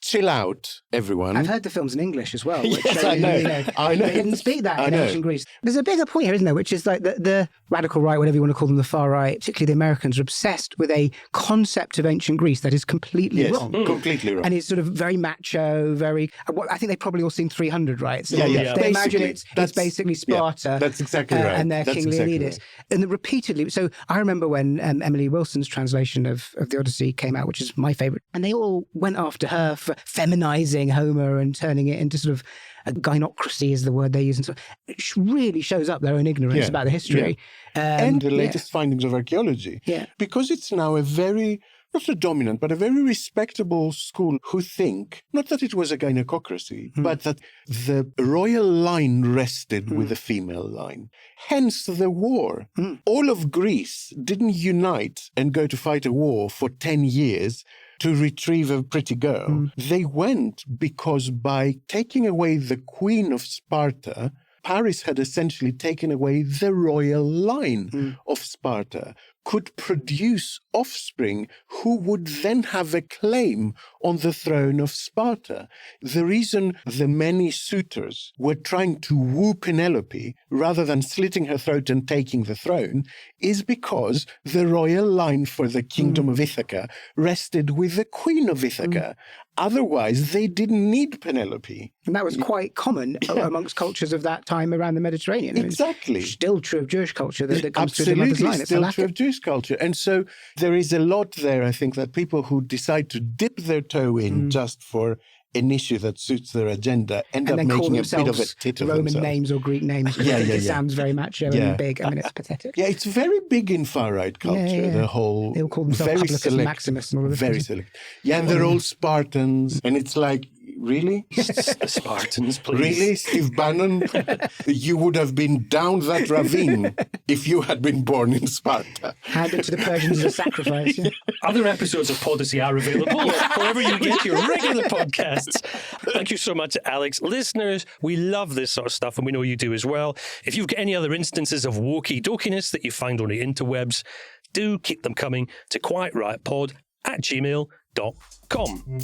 chill out, everyone. I've heard the films in English as well. Which Yes, I know. I know. They didn't speak that I in know. ancient Greece. There's a bigger point here, isn't there? Which is like the radical right, whatever you want to call them, the far right, particularly the Americans, are obsessed with a concept of ancient Greece that is completely wrong. Completely wrong. And it's sort of very macho, very... I think they've probably all seen 300, right? So Yeah. They imagine Basically, it's basically Sparta. Yeah, that's exactly right. And their That's king exactly Leonidas. right. And repeatedly... So I remember when Emily Wilson's translation of the Odyssey came out, which is my favourite, and they all went after her for feminizing Homer and turning it into sort of a gynocracy is the word they use. And so it really shows up their own ignorance about the history. And the latest findings of archaeology. Yeah. Because it's now a very, not a dominant, but a very respectable school who think, not that it was a gynocracy, but that the royal line rested with the female line. Hence the war. All of Greece didn't unite and go to fight a war for 10 years to retrieve a pretty girl. They went because by taking away the queen of Sparta, Paris had essentially taken away the royal line of Sparta, could produce offspring who would then have a claim on the throne of Sparta. The reason the many suitors were trying to woo Penelope rather than slitting her throat and taking the throne is because the royal line for the kingdom of Ithaca rested with the queen of Ithaca. Otherwise, they didn't need Penelope. And that was quite common amongst cultures of that time around the Mediterranean. Exactly. It's still true of Jewish culture that comes through the mother's Absolutely, line. It's still a lack true of of Jewish culture. And so there is a lot there, I think, that people who decide to dip their toe in just for an issue that suits their agenda end up and then call making a bit of a themselves tit of Roman themselves. names or Greek names. It sounds very macho and big. I mean, it's pathetic. Yeah, it's very big in far-right culture, the whole... They all call themselves very Publicus and Maximus and all of this. Very select. Yeah, and they're all Spartans. And it's like, really? The Spartans, please. Really, Steve Bannon? You would have been down that ravine if you had been born in Sparta. Handed to the Persians as a sacrifice. Yeah. Other episodes of Podyssey are available wherever you get your regular podcasts. Thank you so much, Alex. Listeners, we love this sort of stuff, and we know you do as well. If you've got any other instances of wokey-dokiness that you find on the interwebs, do keep them coming to quietriotpod@gmail.com.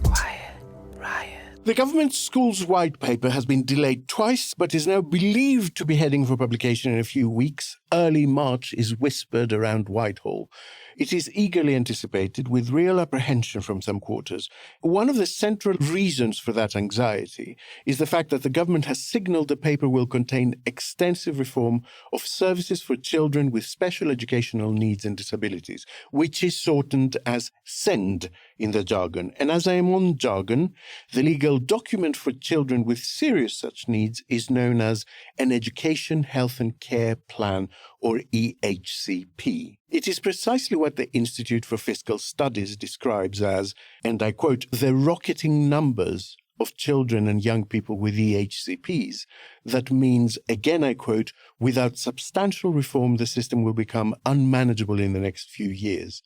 Quiet Riot. The government schools white paper has been delayed twice, but is now believed to be heading for publication in a few weeks. Early March is whispered around Whitehall. It is eagerly anticipated with real apprehension from some quarters. One of the central reasons for that anxiety is the fact that the government has signalled the paper will contain extensive reform of services for children with special educational needs and disabilities, which is shortened as SEND in the jargon. And as I am on jargon, the legal document for children with serious such needs is known as an Education, Health and Care Plan, or EHCP. It is precisely what the Institute for Fiscal Studies describes as, and I quote, the rocketing numbers of children and young people with EHCPs. That means, again I quote, without substantial reform, the system will become unmanageable in the next few years.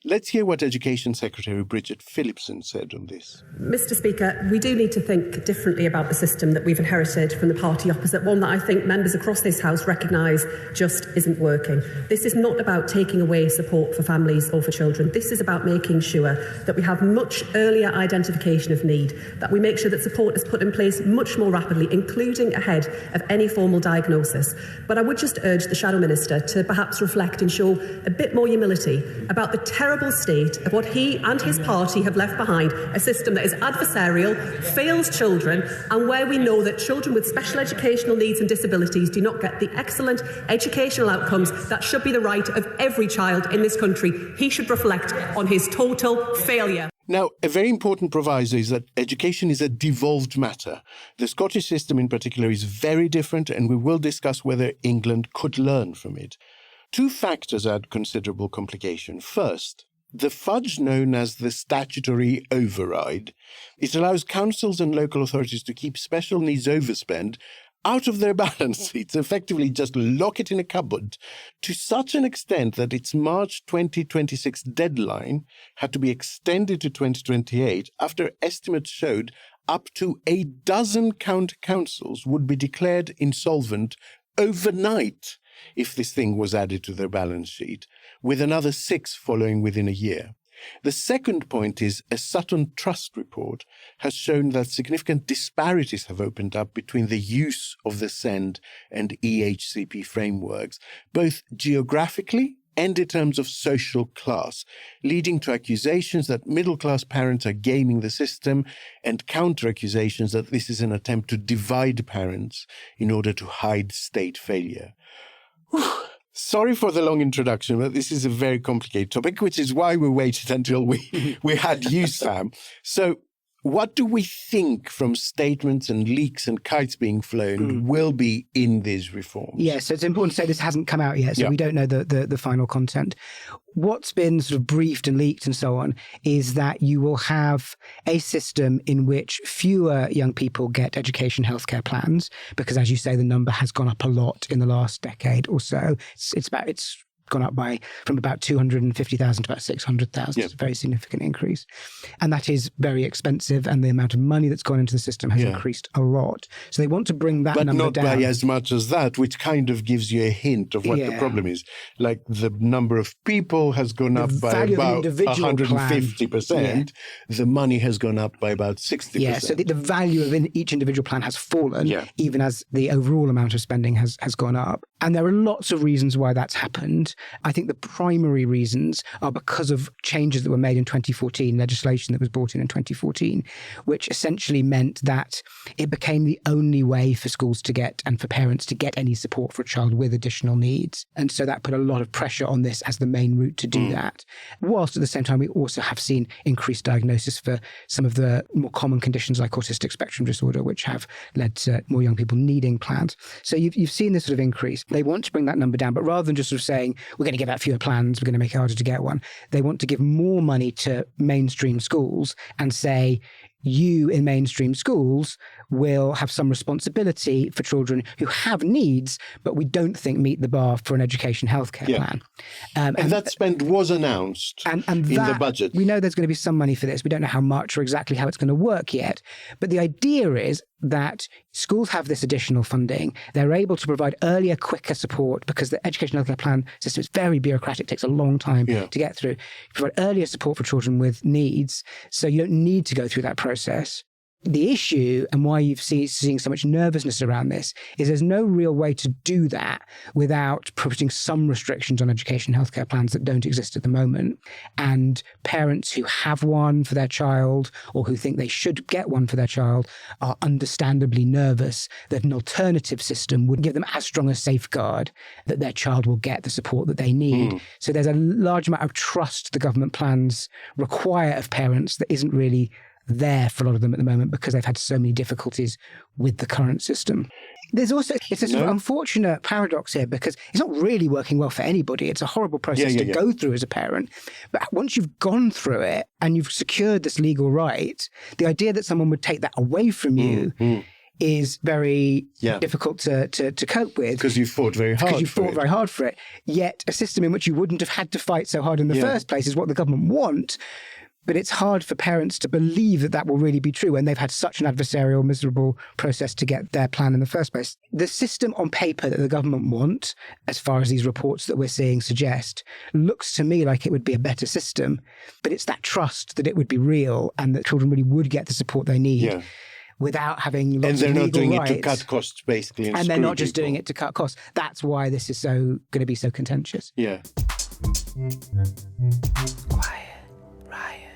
Let's hear what Education Secretary Bridget Phillipson said on this. Mr. Speaker, we do need to think differently about the system that we've inherited from the party opposite, one that I think members across this House recognise just isn't working. This is not about taking away support for families or for children. This is about making sure that we have much earlier identification of need, that we make sure that support is put in place much more rapidly, including ahead of any formal diagnosis. But I would just urge the Shadow Minister to perhaps reflect and show a bit more humility about the terrible state of what he and his party have left behind, a system that is adversarial, fails children, and where we know that children with special educational needs and disabilities do not get the excellent educational outcomes that should be the right of every child in this country. He should reflect on his total failure. Now, a very important proviso is that education is a devolved matter. The Scottish system in particular is very different, and we will discuss whether England could learn from it. Two factors add considerable complication. First, the fudge known as the statutory override. It allows councils and local authorities to keep special needs overspend out of their balance sheets, effectively just lock it in a cupboard, to such an extent that its March 2026 deadline had to be extended to 2028 after estimates showed up to a dozen county councils would be declared insolvent overnight if this thing was added to their balance sheet, with another 6 following within a year. The second point is a Sutton Trust report has shown that significant disparities have opened up between the use of the SEND and EHCP frameworks, both geographically and in terms of social class, leading to accusations that middle-class parents are gaming the system and counter-accusations that this is an attempt to divide parents in order to hide state failure. Sorry for the long introduction, but this is a very complicated topic, which is why we waited until we had you, Sam. So what do we think from statements and leaks and kites being flown will be in these reforms? Yes, so it's important to say this hasn't come out yet, so we don't know the final content. What's been sort of briefed and leaked and so on is that you will have a system in which fewer young people get education healthcare plans, because, as you say, the number has gone up a lot in the last decade or so. It's gone up from about 250,000 to about 600,000. Yep. It's a very significant increase. And that is very expensive, and the amount of money that's gone into the system has increased a lot. So they want to bring that number down. But not by as much as that, which kind of gives you a hint of what the problem is. Like the number of people has gone up by about 150%. The money has gone up by about 60%. Yeah, so the value of each individual plan has fallen, even as the overall amount of spending has gone up. And there are lots of reasons why that's happened. I think the primary reasons are because of changes that were made in 2014, legislation that was brought in 2014, which essentially meant that it became the only way for schools to get and for parents to get any support for a child with additional needs. And so that put a lot of pressure on this as the main route to do that. Whilst at the same time, we also have seen increased diagnosis for some of the more common conditions like autistic spectrum disorder, which have led to more young people needing plans. So you've seen this sort of increase. They want to bring that number down, but rather than just sort of saying, we're going to give out fewer plans, we're going to make it harder to get one, they want to give more money to mainstream schools and say, you in mainstream schools will have some responsibility for children who have needs, but we don't think meet the bar for an education healthcare plan. And that spend was announced in the budget. We know there's going to be some money for this. We don't know how much or exactly how it's going to work yet. But the idea is that schools have this additional funding. They're able to provide earlier, quicker support because the education healthcare plan system is very bureaucratic, takes a long time to get through. You provide earlier support for children with needs, so you don't need to go through that process. The issue and why you've seeing so much nervousness around this is there's no real way to do that without putting some restrictions on education healthcare plans that don't exist at the moment. And parents who have one for their child or who think they should get one for their child are understandably nervous that an alternative system would give them as strong a safeguard that their child will get the support that they need. So there's a large amount of trust the government plans require of parents that isn't really there for a lot of them at the moment because they've had so many difficulties with the current system. There's also, it's a sort of unfortunate paradox here because it's not really working well for anybody. It's a horrible process to go through as a parent. But once you've gone through it and you've secured this legal right, the idea that someone would take that away from you is very difficult to cope with. Because you fought very hard. Because you fought very hard for it. Yet a system in which you wouldn't have had to fight so hard in the first place is what the government want. But it's hard for parents to believe that that will really be true when they've had such an adversarial, miserable process to get their plan in the first place. The system on paper that the government want, as far as these reports that we're seeing suggest, looks to me like it would be a better system. But it's that trust that it would be real and that children really would get the support they need. Without having lots of legal rights. And they're not doing it to cut costs, basically. And they're not just doing it to cut costs. That's why this is going to be so contentious. Yeah. Quiet riot.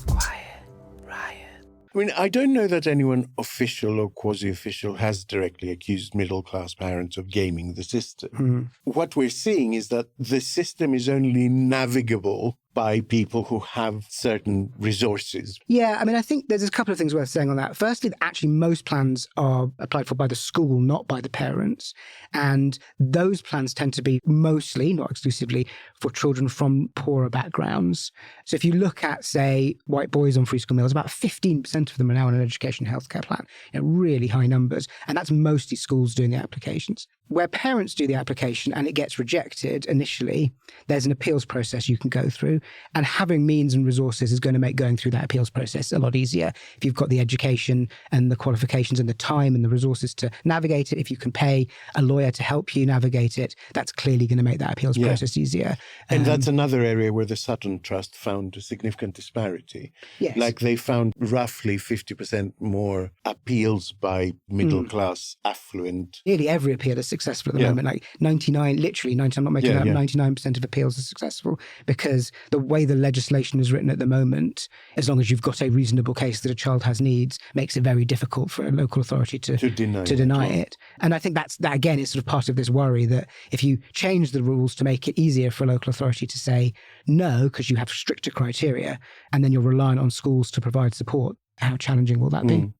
Quiet riot. I mean, I don't know that anyone official or quasi-official has directly accused middle-class parents of gaming the system. What we're seeing is that the system is only navigable by people who have certain resources. Yeah, I mean, I think there's a couple of things worth saying on that. Firstly, actually, most plans are applied for by the school, not by the parents. And those plans tend to be mostly, not exclusively, for children from poorer backgrounds. So if you look at, say, white boys on free school meals, about 15% of them are now on an education healthcare plan. Really high numbers. And that's mostly schools doing the applications. Where parents do the application and it gets rejected initially, there's an appeals process you can go through. And having means and resources is going to make going through that appeals process a lot easier. If you've got the education and the qualifications and the time and the resources to navigate it, if you can pay a lawyer to help you navigate it, that's clearly going to make that appeals process easier. And that's another area where the Sutton Trust found a significant disparity. Yes. Like they found roughly 50% more appeals by middle-class, affluent. Nearly every appeal is successful at the moment. Like 99, literally 90, I'm not making that up, 99% of appeals are successful because the way the legislation is written at the moment, as long as you've got a reasonable case that a child has needs, makes it very difficult for a local authority to deny it. And I think that again is sort of part of this worry that if you change the rules to make it easier for a local authority to say no, because you have stricter criteria, and then you're reliant on schools to provide support, how challenging will that be?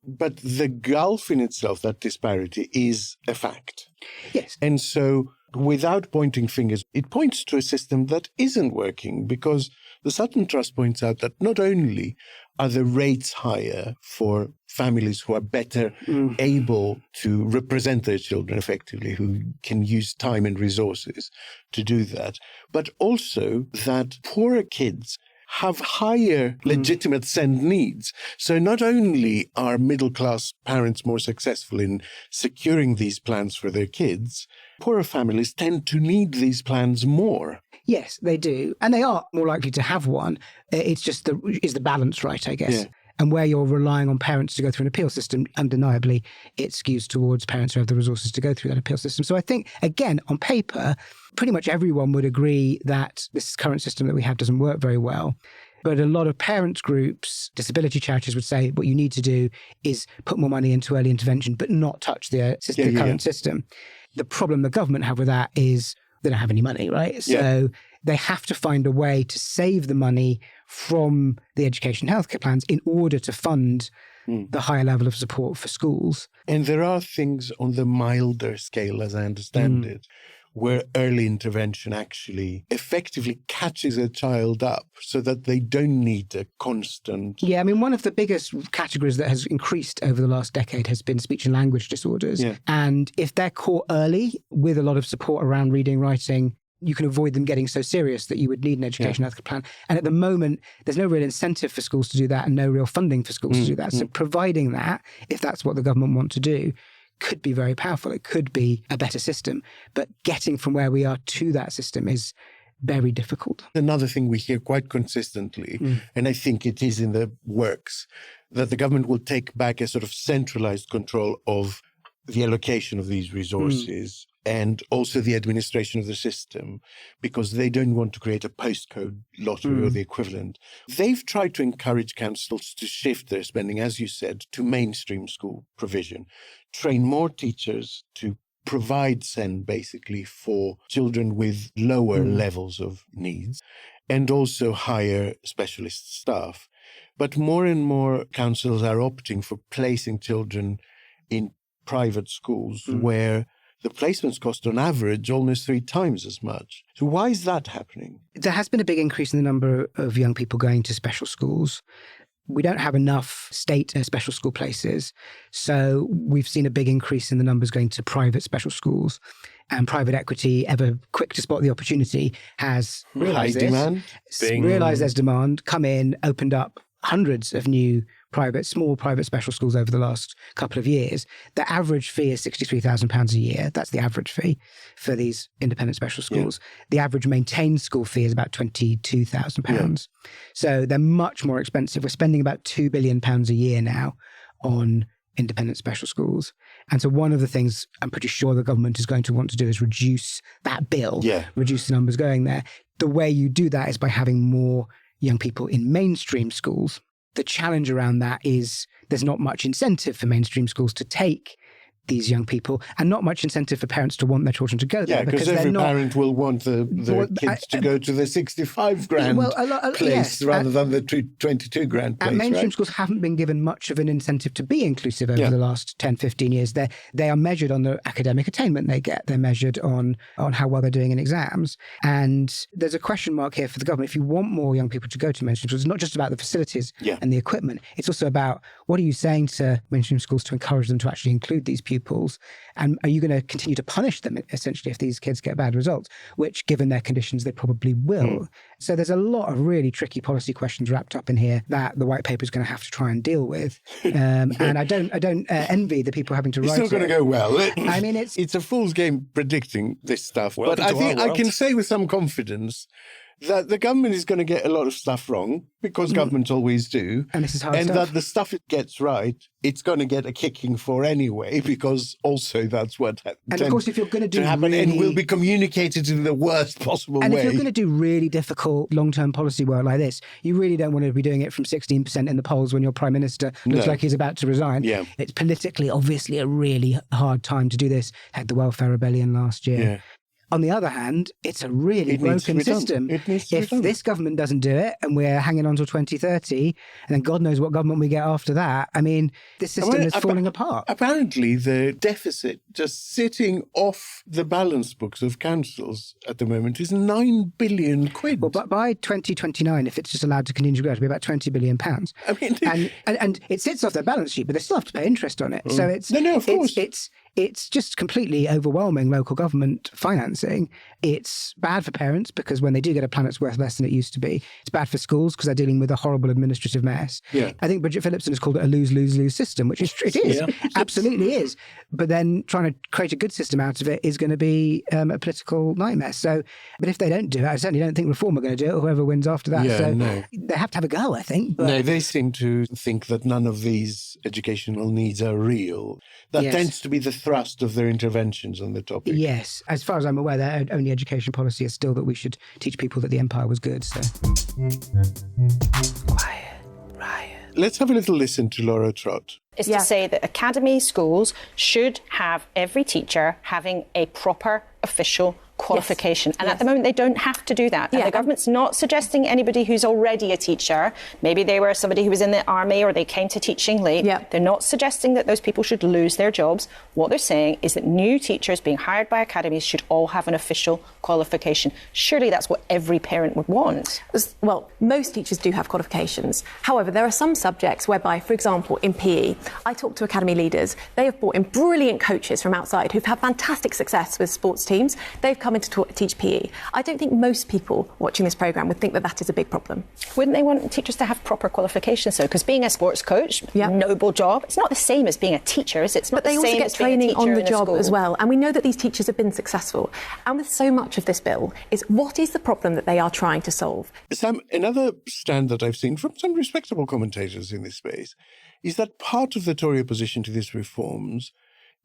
But the gulf in itself, that disparity, is a fact. Yes. And so without pointing fingers, it points to a system that isn't working because the Sutton Trust points out that not only are the rates higher for families who are better able to represent their children effectively, who can use time and resources to do that, but also that poorer kids have higher legitimate SEND needs. So not only are middle-class parents more successful in securing these plans for their kids, poorer families tend to need these plans more. Yes, they do. And they are more likely to have one. It's just is the balance right, I guess. Yeah. And where you're relying on parents to go through an appeal system, undeniably, it skews towards parents who have the resources to go through that appeal system. So I think, again, on paper, pretty much everyone would agree that this current system that we have doesn't work very well. But a lot of parents groups, disability charities would say what you need to do is put more money into early intervention, but not touch the current system. The problem the government have with that is they don't have any money, right? So they have to find a way to save the money from the education healthcare plans in order to fund the higher level of support for schools. And there are things on the milder scale, as I understand it, where early intervention actually effectively catches a child up so that they don't need a constant... Yeah, I mean, one of the biggest categories that has increased over the last decade has been speech and language disorders. Yeah. And if they're caught early with a lot of support around reading, writing, you can avoid them getting so serious that you would need an education healthcare plan. And at the moment, there's no real incentive for schools to do that and no real funding for schools to do that. So providing that, if that's what the government want to do, could be very powerful. It could be a better system. But getting from where we are to that system is very difficult. Another thing we hear quite consistently, and I think it is in the works, that the government will take back a sort of centralized control of the allocation of these resources and also the administration of the system, because they don't want to create a postcode lottery or the equivalent. They've tried to encourage councils to shift their spending, as you said, to mainstream school provision, train more teachers to provide SEND basically for children with lower levels of needs, and also hire specialist staff. But more and more councils are opting for placing children in private schools where the placements cost on average almost 3 times as much. So why is that happening? There has been a big increase in the number of young people going to special schools. we don't have enough state special school places. So we've seen a big increase in the numbers going to private special schools. And private equity, ever quick to spot the opportunity, has realised there's demand, come in, opened up hundreds of new small private special schools over the last couple of years. The average fee is £63,000 a year. That's the average fee for these independent special schools. Yeah. The average maintained school fee is about £22,000. Yeah. So they're much more expensive. We're spending about £2 billion a year now on independent special schools. And so one of the things I'm pretty sure the government is going to want to do is reduce that bill, reduce the numbers going there. The way you do that is by having more young people in mainstream schools. The challenge around that is there's not much incentive for mainstream schools to take these young people, and not much incentive for parents to want their children to go there. Yeah, because every parent will want the kids to go to the 65 grand place rather than the 22 grand place. And mainstream schools haven't been given much of an incentive to be inclusive over the last 10, 15 years. They are measured on the academic attainment they get. They're measured on how well they're doing in exams. And there's a question mark here for the government. If you want more young people to go to mainstream schools, it's not just about the facilities and the equipment. It's also about what are you saying to mainstream schools to encourage them to actually include these pupils? And are you going to continue to punish them, essentially, if these kids get bad results, which, given their conditions, they probably will. So there's a lot of really tricky policy questions wrapped up in here that the white paper is going to have to try and deal with. And I don't envy the people having to write it. It's not going to go well. I mean, it's a fool's game predicting this stuff. But I think I can say with some confidence that the government is going to get a lot of stuff wrong, because governments always do. And this is hard stuff. And that the stuff it gets right, it's going to get a kicking for anyway, because also that's what and of course, if you're going to do happen, and will be communicated in the worst possible way. And if you're going to do really difficult long-term policy work like this, you really don't want to be doing it from 16% in the polls when your Prime Minister looks like he's about to resign. Yeah. It's politically, obviously, a really hard time to do this. Had the welfare rebellion last year. Yeah. On the other hand, it's a really broken system. If this government doesn't do it and we're hanging on till 2030, and then God knows what government we get after that, I mean, this system is falling apart. Apparently, the deficit just sitting off the balance books of councils at the moment is £9 billion. Well, but by 2029, if it's just allowed to continue to grow, it'll be about £20 billion. I mean, and it sits off their balance sheet, but they still have to pay interest on it. So it's of course. It's just completely overwhelming local government financing. It's bad for parents because when they do get a plan, it's worth less than it used to be. It's bad for schools because they're dealing with a horrible administrative mess. Yeah. I think Bridget Phillipson has called it a lose-lose-lose system, which it is. Yeah. Absolutely is. But then trying to create a good system out of it is going to be a political nightmare. So, but if they don't do it, I certainly don't think Reform are going to do it, or whoever wins after that. They have to have a go, I think. But... No, they seem to think that none of these educational needs are real. That tends to be the thrust of their interventions on the topic. Yes. As far as I'm aware, their only education policy is still that we should teach people that the empire was good. So. Quiet riot. Let's have a little listen to Laura Trott. Is to say that academy schools should have every teacher having a proper official qualification. And at the moment, they don't have to do that. And the government's not suggesting anybody who's already a teacher, maybe they were somebody who was in the army or they came to teaching late, they're not suggesting that those people should lose their jobs. What they're saying is that new teachers being hired by academies should all have an official qualification. Surely that's what every parent would want. Well, most teachers do have qualifications. However, there are some subjects whereby, for example, in PE, I talk to academy leaders. They have brought in brilliant coaches from outside who've had fantastic success with sports teams. They've come in to teach PE. I don't think most people watching this programme would think that that is a big problem. Wouldn't they want teachers to have proper qualifications, though? Because being a sports coach, noble job, it's not the same as being a teacher, is it? It's not but they the same also as get training on the job school. as well. And we know that these teachers have been successful. And with so much of this bill, is what is the problem that they are trying to solve? Sam, another stand that I've seen from some respectable commentators in this space is that part of the Tory opposition to these reforms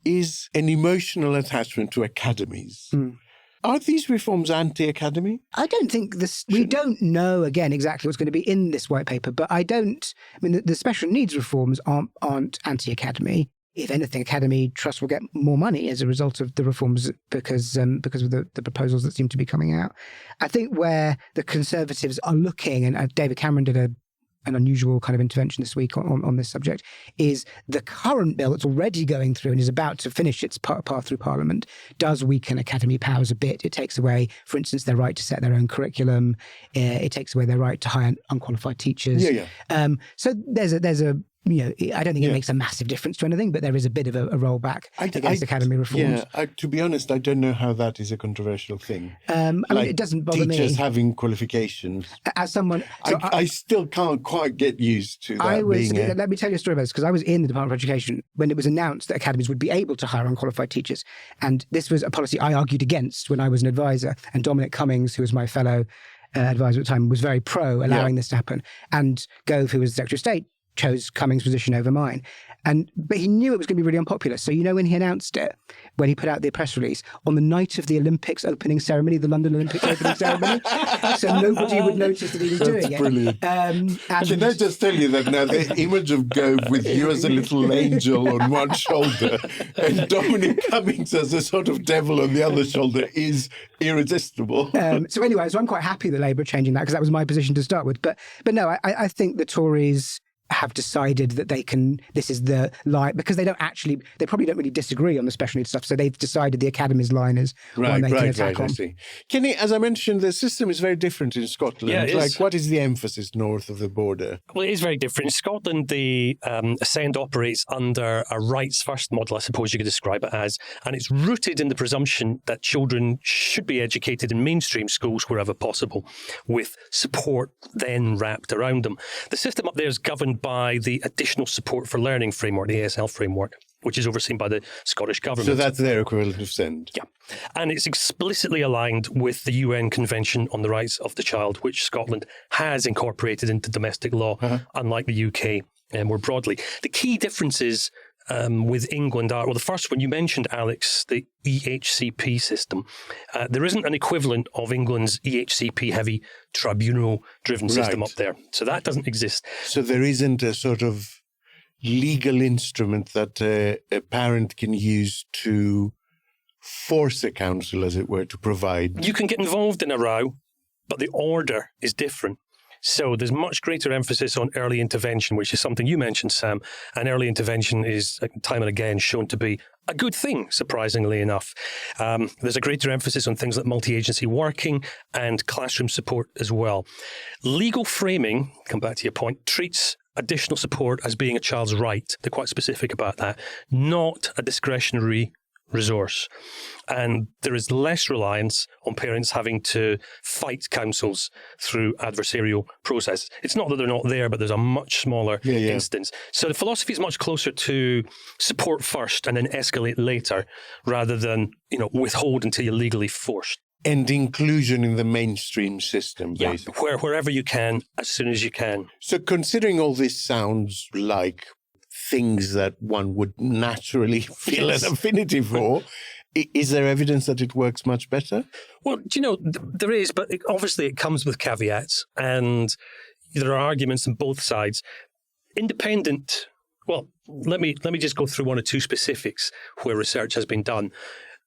is an emotional attachment to academies. Are these reforms anti-academy? I don't think this... We don't know, again, exactly what's going to be in this white paper, but I mean, the special needs reforms aren't anti-academy. If anything, academy trusts will get more money as a result of the reforms because of the proposals that seem to be coming out. I think where the Conservatives are looking, and David Cameron did a an unusual kind of intervention this week on this subject, is the current bill that's already going through and is about to finish its path through Parliament does weaken academy powers a bit. It takes away, for instance, their right to set their own curriculum. It takes away their right to hire unqualified teachers. So there's a I don't think it makes a massive difference to anything, but there is a bit of a rollback against academy reforms. To be honest, I don't know how that is a controversial thing. I mean, it doesn't bother me. Teachers having qualifications. As someone... I still can't quite get used to that Let me tell you a story about this, because I was in the Department of Education when it was announced that academies would be able to hire unqualified teachers. And this was a policy I argued against when I was an advisor. And Dominic Cummings, who was my fellow advisor at the time, was very pro allowing this to happen. And Gove, who was Secretary of State, chose Cummings' position over mine. But he knew it was going to be really unpopular. So, when he announced it, when he put out the press release, on the night of the Olympics opening ceremony, the London Olympics opening ceremony, so nobody would notice that he was doing it. Brilliant. Can I just tell you that now the image of Gove with you as a little angel on one shoulder and Dominic Cummings as a sort of devil on the other shoulder is irresistible. So I'm quite happy that Labour are changing that, because that was my position to start with. But no, I think the Tories have decided that this is the line, because they probably don't really disagree on the special needs stuff. So they've decided the academy's line is one they can attack on. I see. Kenny, as I mentioned, the system is very different in Scotland. Yeah, it is. What is the emphasis north of the border? Well, it is very different. In Scotland, the Ascend operates under a rights-first model, I suppose you could describe it as, and it's rooted in the presumption that children should be educated in mainstream schools wherever possible, with support then wrapped around them. The system up there is governed by the Additional Support for Learning framework, the ASL framework, which is overseen by the Scottish Government. So that's their equivalent of SEND? Yeah. And it's explicitly aligned with the UN Convention on the Rights of the Child, which Scotland has incorporated into domestic law, unlike the UK more broadly. The key differences with England are, well, the first one you mentioned, Alex, the EHCP system. There isn't an equivalent of England's EHCP-heavy tribunal-driven system up there. So that doesn't exist. So there isn't a sort of legal instrument that a parent can use to force a counsel, as it were, to provide. You can get involved in a row, but the order is different. So there's much greater emphasis on early intervention, which is something you mentioned, Sam. And early intervention is, time and again, shown to be a good thing, surprisingly enough. There's a greater emphasis on things like multi-agency working and classroom support as well. Legal framing, come back to your point, treats additional support as being a child's right. They're quite specific about that, not a discretionary resource. And there is less reliance on parents having to fight counsels through adversarial processes. It's not that they're not there, but there's a much smaller instance. So the philosophy is much closer to support first and then escalate later, rather than, withhold until you're legally forced. And inclusion in the mainstream system, basically. Wherever you can, as soon as you can. So considering all this sounds like things that one would naturally feel an affinity for, is there evidence that it works much better? Well, there is, but obviously it comes with caveats, and there are arguments on both sides. Independent, well, let me just go through one or two specifics where research has been done.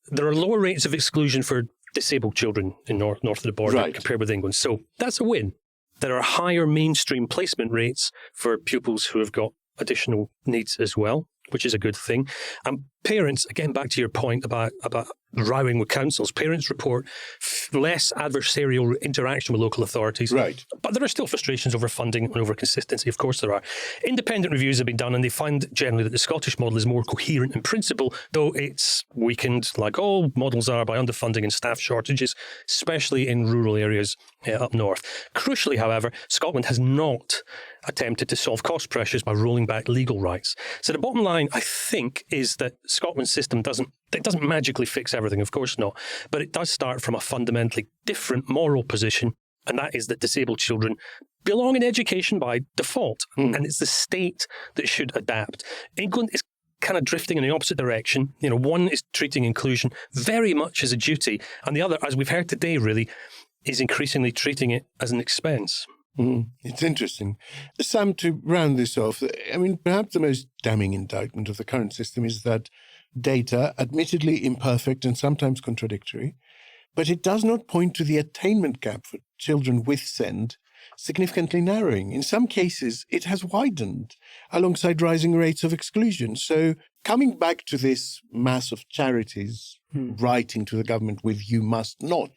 There are lower rates of exclusion for disabled children in north of the border compared with England, so that's a win. There are higher mainstream placement rates for pupils who have got additional needs as well, which is a good thing. And parents, again, back to your point about rowing with councils, parents report less adversarial interaction with local authorities. Right. But there are still frustrations over funding and over consistency. Of course there are. Independent reviews have been done, and they find generally that the Scottish model is more coherent in principle, though it's weakened, like all models are, by underfunding and staff shortages, especially in rural areas up north. Crucially, however, Scotland has not attempted to solve cost pressures by rolling back legal rights. So the bottom line, I think, is that Scotland's system doesn't magically fix everything, of course not, but it does start from a fundamentally different moral position, and that is that disabled children belong in education by default, and it's the state that should adapt. England is kind of drifting in the opposite direction. One is treating inclusion very much as a duty, and the other, as we've heard today, really, is increasingly treating it as an expense. It's interesting. Sam, to round this off, perhaps the most damning indictment of the current system is that data, admittedly imperfect and sometimes contradictory, but it does not point to the attainment gap for children with SEND significantly narrowing. In some cases, it has widened alongside rising rates of exclusion. So coming back to this mass of charities writing to the government with "you must not,"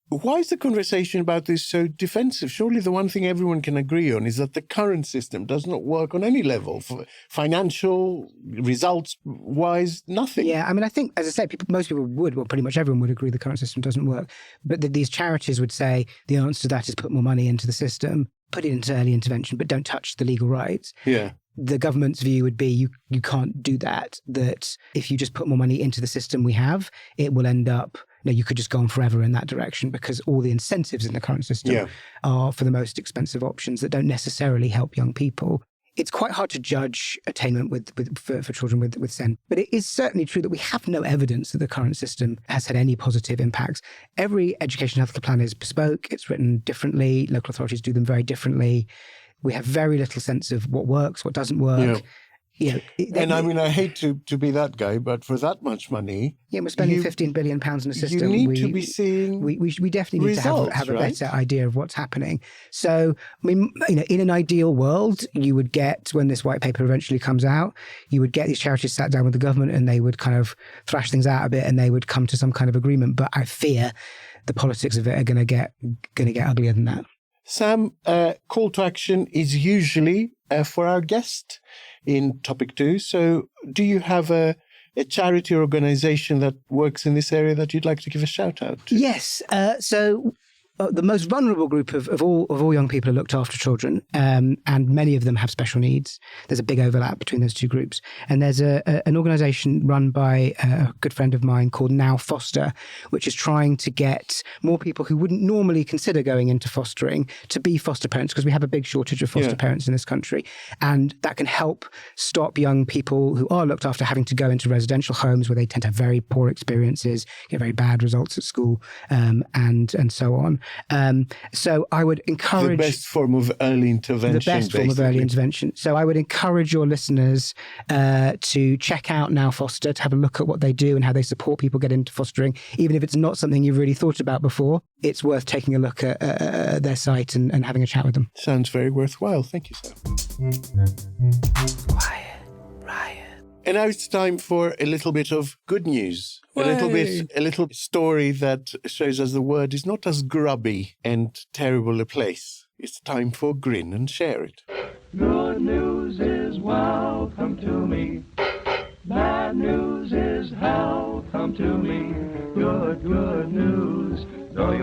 why is the conversation about this so defensive? Surely the one thing everyone can agree on is that the current system does not work on any level. For financial results-wise, nothing. Yeah, I mean, I think, as I said, most people would, well, pretty much everyone would agree the current system doesn't work. But these charities would say the answer to that is put more money into the system, put it into early intervention, but don't touch the legal rights. Yeah. The government's view would be you can't do that, that if you just put more money into the system we have, it will end up, you could just go on forever in that direction because all the incentives in the current system are for the most expensive options that don't necessarily help young people. It's quite hard to judge attainment for children with SEND, but it is certainly true that we have no evidence that the current system has had any positive impacts. Every education healthcare plan is bespoke. It's written differently. Local authorities do them very differently. We have very little sense of what works, what doesn't work. And I mean, I hate to be that guy, but for that much money... Yeah, we're spending £15 billion in a system. You need to be seeing we definitely results, need to have a better idea of what's happening. So, I mean, in an ideal world, you would get, when this white paper eventually comes out, you would get these charities sat down with the government and they would kind of thrash things out a bit and they would come to some kind of agreement. But I fear the politics of it are going to get uglier than that. Sam, call to action is usually for our guest in topic 2. So do you have a charity or organization that works in this area that you'd like to give a shout out to? Yes. So the most vulnerable group of all young people are looked after children, and many of them have special needs. There's a big overlap between those two groups. And there's an organisation run by a good friend of mine called Now Foster, which is trying to get more people who wouldn't normally consider going into fostering to be foster parents, because we have a big shortage of foster parents in this country. And that can help stop young people who are looked after having to go into residential homes where they tend to have very poor experiences, get very bad results at school, and so on. So I would encourage... The best form of early intervention. The best form of early intervention. So I would encourage your listeners to check out Now Foster, to have a look at what they do and how they support people get into fostering. Even if it's not something you've really thought about before, it's worth taking a look at their site and having a chat with them. Sounds very worthwhile. Thank you, sir. Quiet Riot. And now it's time for a little bit of good news. A little story that shows us the world is not as grubby and terrible a place. It's time for Grin and Share It. Good news is welcome to me. Bad news is hell come to me. Good news. I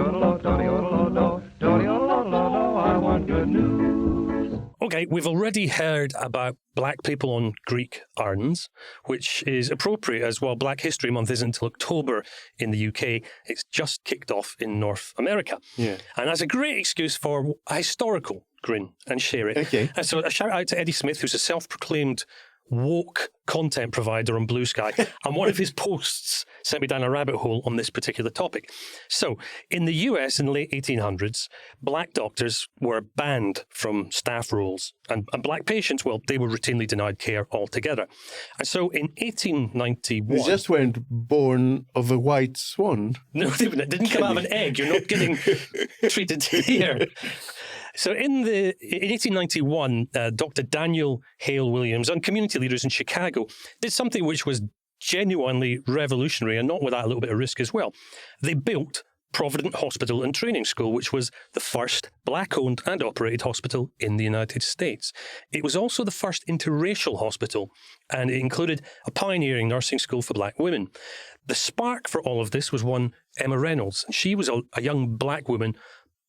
want good news. Okay, we've already heard about black people on Greek urns, which is appropriate as while Black History Month isn't until October in the UK, it's just kicked off in North America. Yeah. And that's a great excuse for a historical Grin and Share It. Okay. And so a shout out to Eddie Smith, who's a self-proclaimed woke content provider on Blue Sky, and one of his posts sent me down a rabbit hole on this particular topic. So, in the US in the late 1800s, black doctors were banned from staff roles, and black patients, well, they were routinely denied care altogether. And so, in 1891... They just weren't born of a white swan. No, they didn't come out of an egg. You're not getting treated here. So in 1891, Dr. Daniel Hale Williams and community leaders in Chicago did something which was genuinely revolutionary and not without a little bit of risk as well. They built Provident Hospital and Training School, which was the first black-owned and operated hospital in the United States. It was also the first interracial hospital, and it included a pioneering nursing school for black women. The spark for all of this was one Emma Reynolds. She was a young black woman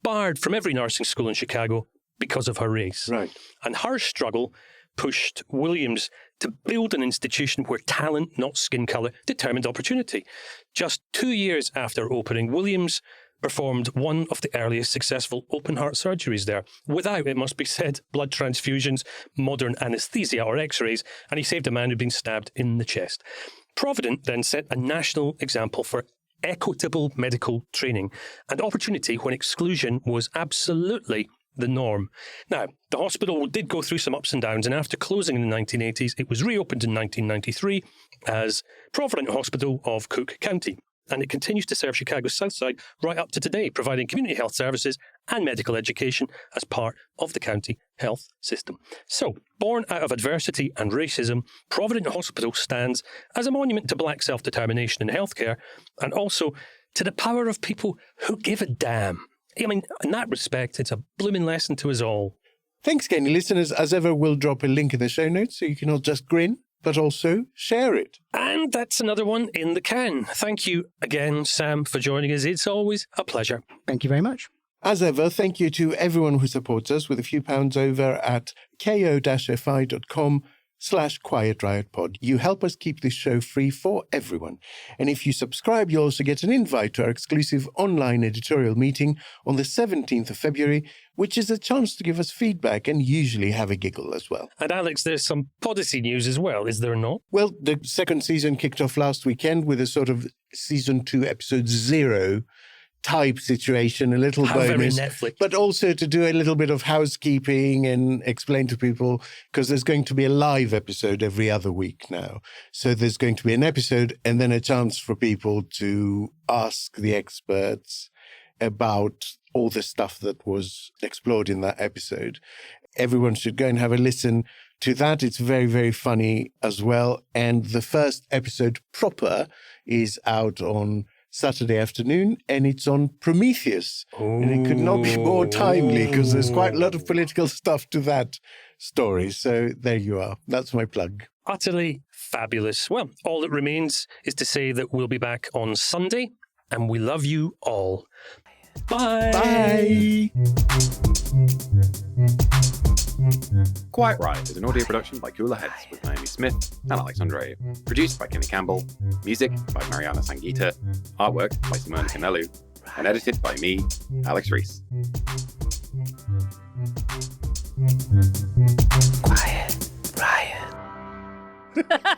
barred from every nursing school in Chicago because of her race. Right. And her struggle pushed Williams to build an institution where talent, not skin colour, determined opportunity. Just 2 years after opening, Williams performed one of the earliest successful open-heart surgeries there, without, it must be said, blood transfusions, modern anaesthesia or x-rays, and he saved a man who'd been stabbed in the chest. Provident then set a national example for equitable medical training and opportunity when exclusion was absolutely the norm. Now, the hospital did go through some ups and downs, and after closing in the 1980s, it was reopened in 1993 as Provident Hospital of Cook County. and it continues to serve Chicago's South Side right up to today, providing community health services and medical education as part of the county health system. So, born out of adversity and racism, Provident Hospital stands as a monument to black self-determination in healthcare, and also to the power of people who give a damn. I mean, in that respect, it's a blooming lesson to us all. Thanks, Kenny. Listeners, as ever, we'll drop a link in the show notes so you can all just grin, but also share it. And that's another one in the can. Thank you again, Sam, for joining us. It's always a pleasure. Thank you very much. As ever, thank you to everyone who supports us with a few pounds over at ko-fi.com/Quiet Riot Pod. You help us keep this show free for everyone. And if you subscribe, you also get an invite to our exclusive online editorial meeting on the 17th of February, which is a chance to give us feedback and usually have a giggle as well. And Alex, there's some Podyssey news as well, is there not? Well, the second season kicked off last weekend with a sort of season 2, episode 0 type situation, a little How very bonus, Netflix. but also to do a little bit of housekeeping and explain to people, because there's going to be a live episode every other week now. So there's going to be an episode and then a chance for people to ask the experts about all the stuff that was explored in that episode. Everyone should go and have a listen to that. It's very, very funny as well. And the first episode proper is out on Saturday afternoon, and it's on Prometheus. And it could not be more timely because there's quite a lot of political stuff to that story. So there you are. That's my plug. Utterly fabulous. Well, all that remains is to say that we'll be back on Sunday, and we love you all. Bye. Bye. Quiet Riot is an audio production by Cooler Heads with Naomi Smith and Alex Andreou. Produced by Kenny Campbell. Music by Mariana Sangeeta. Artwork by Simone Canelu. And edited by me, Alex Reese. Quiet Riot.